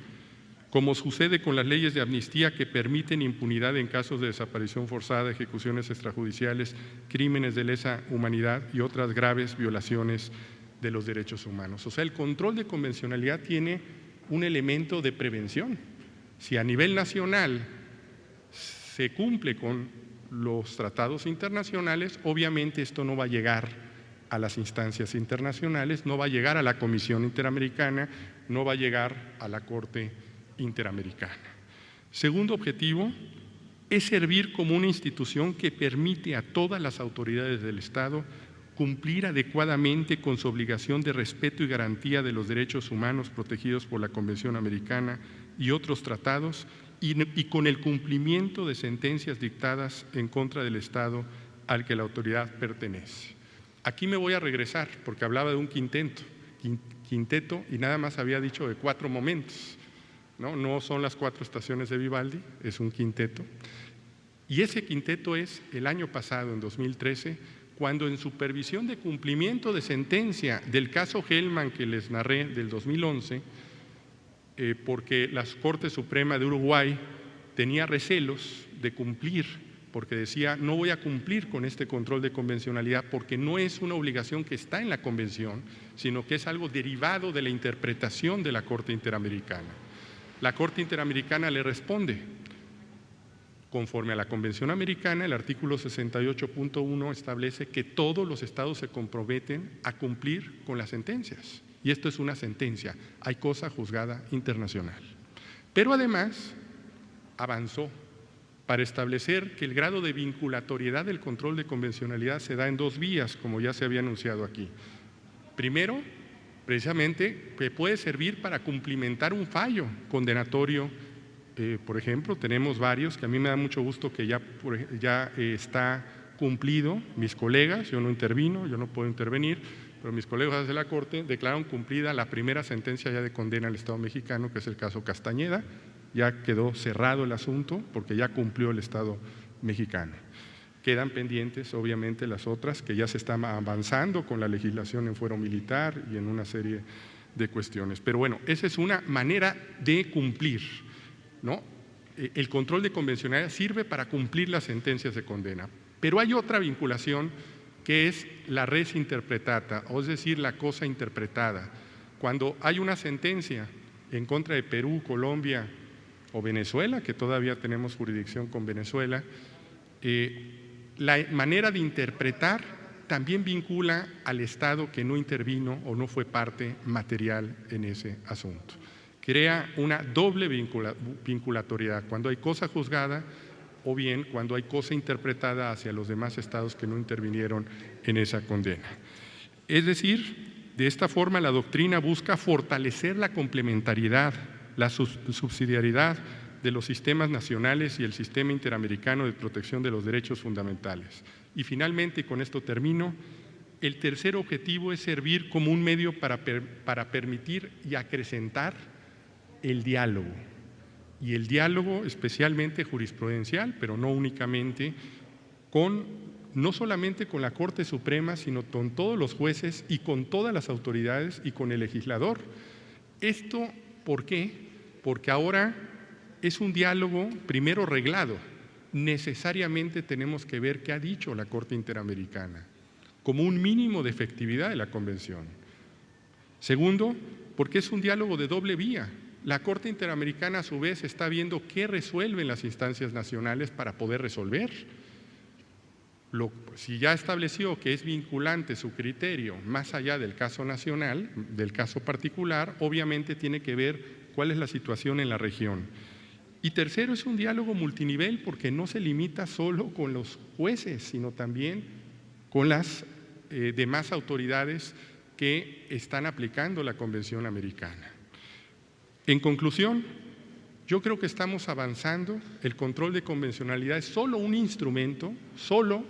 como sucede con las leyes de amnistía que permiten impunidad en casos de desaparición forzada, ejecuciones extrajudiciales, crímenes de lesa humanidad y otras graves violaciones de los derechos humanos. O sea, el control de convencionalidad tiene un elemento de prevención. Si a nivel nacional se cumple con los tratados internacionales, obviamente esto no va a llegar a las instancias internacionales, no va a llegar a la Comisión Interamericana, no va a llegar a la Corte Interamericana. Segundo objetivo es servir como una institución que permite a todas las autoridades del Estado cumplir adecuadamente con su obligación de respeto y garantía de los derechos humanos protegidos por la Convención Americana y otros tratados y con el cumplimiento de sentencias dictadas en contra del Estado al que la autoridad pertenece. Aquí me voy a regresar porque hablaba de un quinteto y nada más había dicho de 4 momentos. No son las 4 estaciones de Vivaldi, es un quinteto. Y ese quinteto es el año pasado, en 2013, cuando en supervisión de cumplimiento de sentencia del caso Hellman que les narré del 2011, porque la Corte Suprema de Uruguay tenía recelos de cumplir, porque decía, no voy a cumplir con este control de convencionalidad porque no es una obligación que está en la Convención, sino que es algo derivado de la interpretación de la Corte Interamericana. La Corte Interamericana le responde, conforme a la Convención Americana, el artículo 68.1 establece que todos los estados se comprometen a cumplir con las sentencias. Y esto es una sentencia, hay cosa juzgada internacional. Pero además avanzó para establecer que el grado de vinculatoriedad del control de convencionalidad se da en 2 vías, como ya se había anunciado aquí. Primero, precisamente, que puede servir para cumplimentar un fallo condenatorio. Por ejemplo, tenemos varios que a mí me da mucho gusto que ya está cumplido. Mis colegas, yo no intervino, yo no puedo intervenir, pero mis colegas de la Corte declararon cumplida la primera sentencia ya de condena al Estado mexicano, que es el caso Castañeda. Ya quedó cerrado el asunto porque ya cumplió el Estado mexicano. Quedan pendientes, obviamente, las otras que ya se están avanzando con la legislación en fuero militar y en una serie de cuestiones. Pero bueno, esa es una manera de cumplir, ¿no? El control de convencionalidad sirve para cumplir las sentencias de condena. Pero hay otra vinculación que es la res interpretata, o es decir, la cosa interpretada. Cuando hay una sentencia en contra de Perú, Colombia o Venezuela, que todavía tenemos jurisdicción con Venezuela, la manera de interpretar también vincula al Estado que no intervino o no fue parte material en ese asunto. Crea una doble vinculatoriedad, cuando hay cosa juzgada o bien cuando hay cosa interpretada hacia los demás estados que no intervinieron en esa condena. Es decir, de esta forma la doctrina busca fortalecer la complementariedad, la subsidiariedad de los sistemas nacionales y el sistema interamericano de protección de los derechos fundamentales. Y finalmente, y con esto termino, el tercer objetivo es servir como un medio para permitir y acrecentar el diálogo. Y el diálogo especialmente jurisprudencial, pero no únicamente, no solamente con la Corte Suprema, sino con todos los jueces y con todas las autoridades y con el legislador. Esto, ¿por qué? Porque ahora es un diálogo primero reglado. Necesariamente tenemos que ver qué ha dicho la Corte Interamericana, como un mínimo de efectividad de la Convención. Segundo, porque es un diálogo de doble vía. La Corte Interamericana, a su vez, está viendo qué resuelven las instancias nacionales para poder resolver. Si ya estableció que es vinculante su criterio más allá del caso nacional, del caso particular, obviamente tiene que ver cuál es la situación en la región. Y tercero, es un diálogo multinivel porque no se limita solo con los jueces, sino también con las demás autoridades que están aplicando la Convención Americana. En conclusión, yo creo que estamos avanzando. El control de convencionalidad es solo un instrumento, solo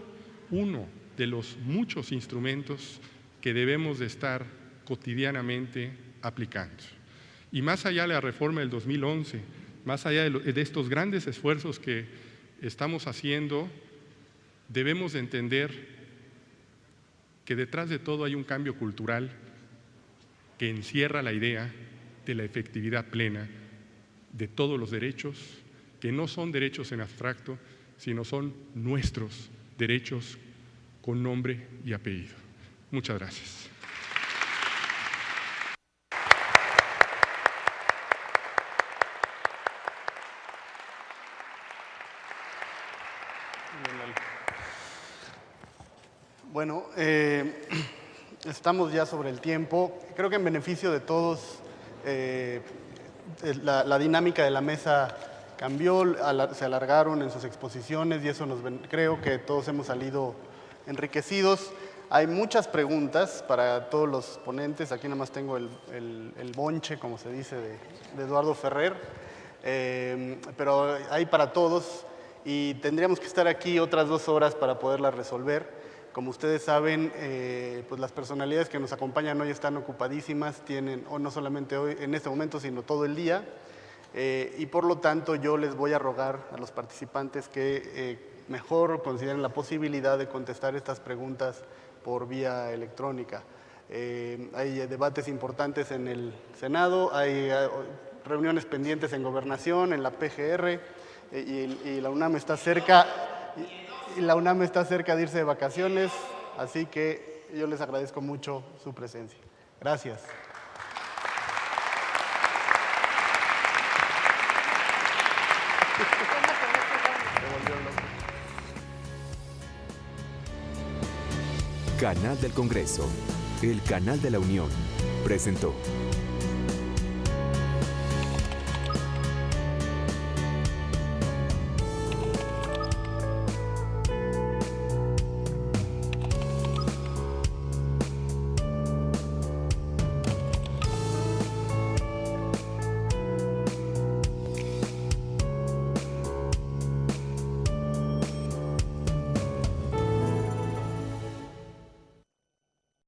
uno de los muchos instrumentos que debemos de estar cotidianamente aplicando. Y más allá de la reforma del 2011, más allá de estos grandes esfuerzos que estamos haciendo, debemos de entender que detrás de todo hay un cambio cultural que encierra la idea de la efectividad plena de todos los derechos, que no son derechos en abstracto, sino son nuestros derechos con nombre y apellido. Muchas gracias. Bueno, estamos ya sobre el tiempo. Creo que en beneficio de todos la dinámica de la mesa cambió, se alargaron en sus exposiciones y eso creo que todos hemos salido enriquecidos. Hay muchas preguntas para todos los ponentes. Aquí nada más tengo el bonche, como se dice, de Eduardo Ferrer, pero hay para todos. y tendríamos que estar aquí otras 2 horas para poderlas resolver. Como ustedes saben, pues las personalidades que nos acompañan hoy están ocupadísimas, tienen, o no solamente hoy, en este momento, sino todo el día, y por lo tanto yo les voy a rogar a los participantes que mejor consideren la posibilidad de contestar estas preguntas por vía electrónica. Hay debates importantes en el Senado, hay reuniones pendientes en Gobernación, en la PGR, y la UNAM está cerca. Y la UNAM está cerca de irse de vacaciones, así que yo les agradezco mucho su presencia. Gracias. Canal del Congreso, el canal de la Unión, presentó.